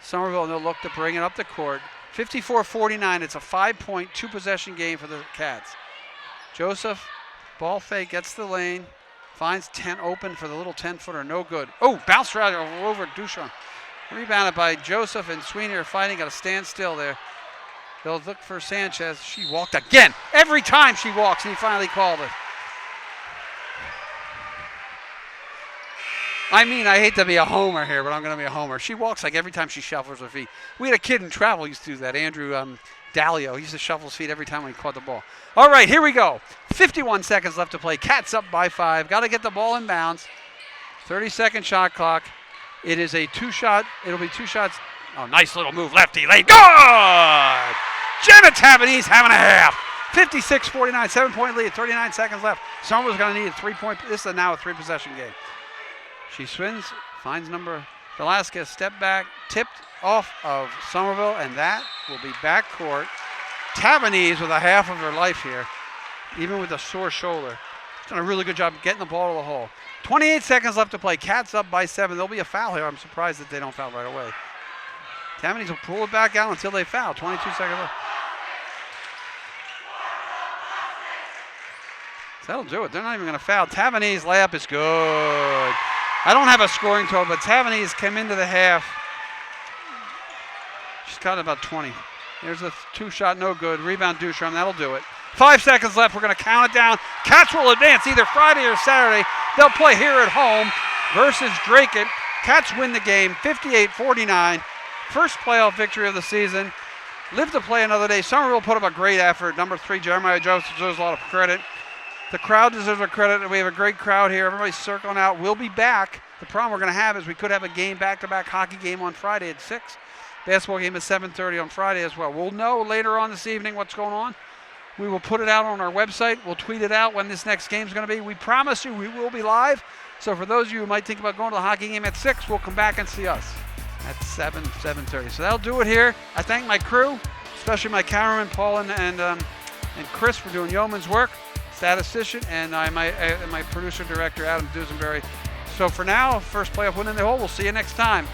Somerville, and they'll look to bring it up the court. 54-49. It's a 5-point, 2-possession game for the Cats. Joseph, ball fake, gets the lane, finds 10 open for the little 10-footer, no good. Oh, bounced right over Ducharme. Rebounded by Joseph, and Sweeney are fighting, got a standstill there. They'll look for Sanchez. She walked again. Every time she walks, and he finally called it. I mean, I hate to be a homer here, but I'm going to be a homer. She walks like every time she shuffles her feet. We had a kid in travel who used to do that, Andrew Dalio. He used to shuffle his feet every time when he caught the ball. All right, here we go. 51 seconds left to play. Cats up by 5. Got to get the ball in bounds. 30-second shot clock. It is a 2-shot. It'll be 2 shots. Oh, nice little move, lefty, late. Good! Jenna Tabanese having a half. 56-49, 7-point lead, 39 seconds left. Somerville's going to need a 3-point. This is now a 3-possession game. She swings, finds number Velasquez, step back, tipped off of Somerville, and that will be backcourt. Tabanese with a half of her life here, even with a sore shoulder. She's done a really good job getting the ball to the hole. 28 seconds left to play. Cats up by 7. There'll be a foul here. I'm surprised that they don't foul right away. Tabanese will pull it back out until they foul. 22 seconds left. That'll do it. They're not even going to foul. Tabanese layup is good. I don't have a scoring total, but Tabanese came into the half. She's got about 20. There's a 2-shot, no good. Rebound Ducharme, that'll do it. 5 seconds left. We're going to count it down. Cats will advance either Friday or Saturday. They'll play here at home versus Draken. Cats win the game 58-49. First playoff victory of the season. Live to play another day. Somerville put up a great effort. Number 3, Jeremiah Joseph, deserves a lot of credit. The crowd deserves our credit. We have a great crowd here. Everybody's circling out. We'll be back. The problem we're going to have is we could have a game, back-to-back hockey game on Friday at 6. Basketball game at 7:30 on Friday as well. We'll know later on this evening what's going on. We will put it out on our website. We'll tweet it out when this next game is going to be. We promise you we will be live. So for those of you who might think about going to the hockey game at 6, we'll come back and see us at 7:30. So that'll do it here. I thank my crew, especially my cameraman Paul and Chris for doing yeoman's work, statistician, and my producer director Adam Dusenberry. So for now, first playoff win in the hole. We'll see you next time.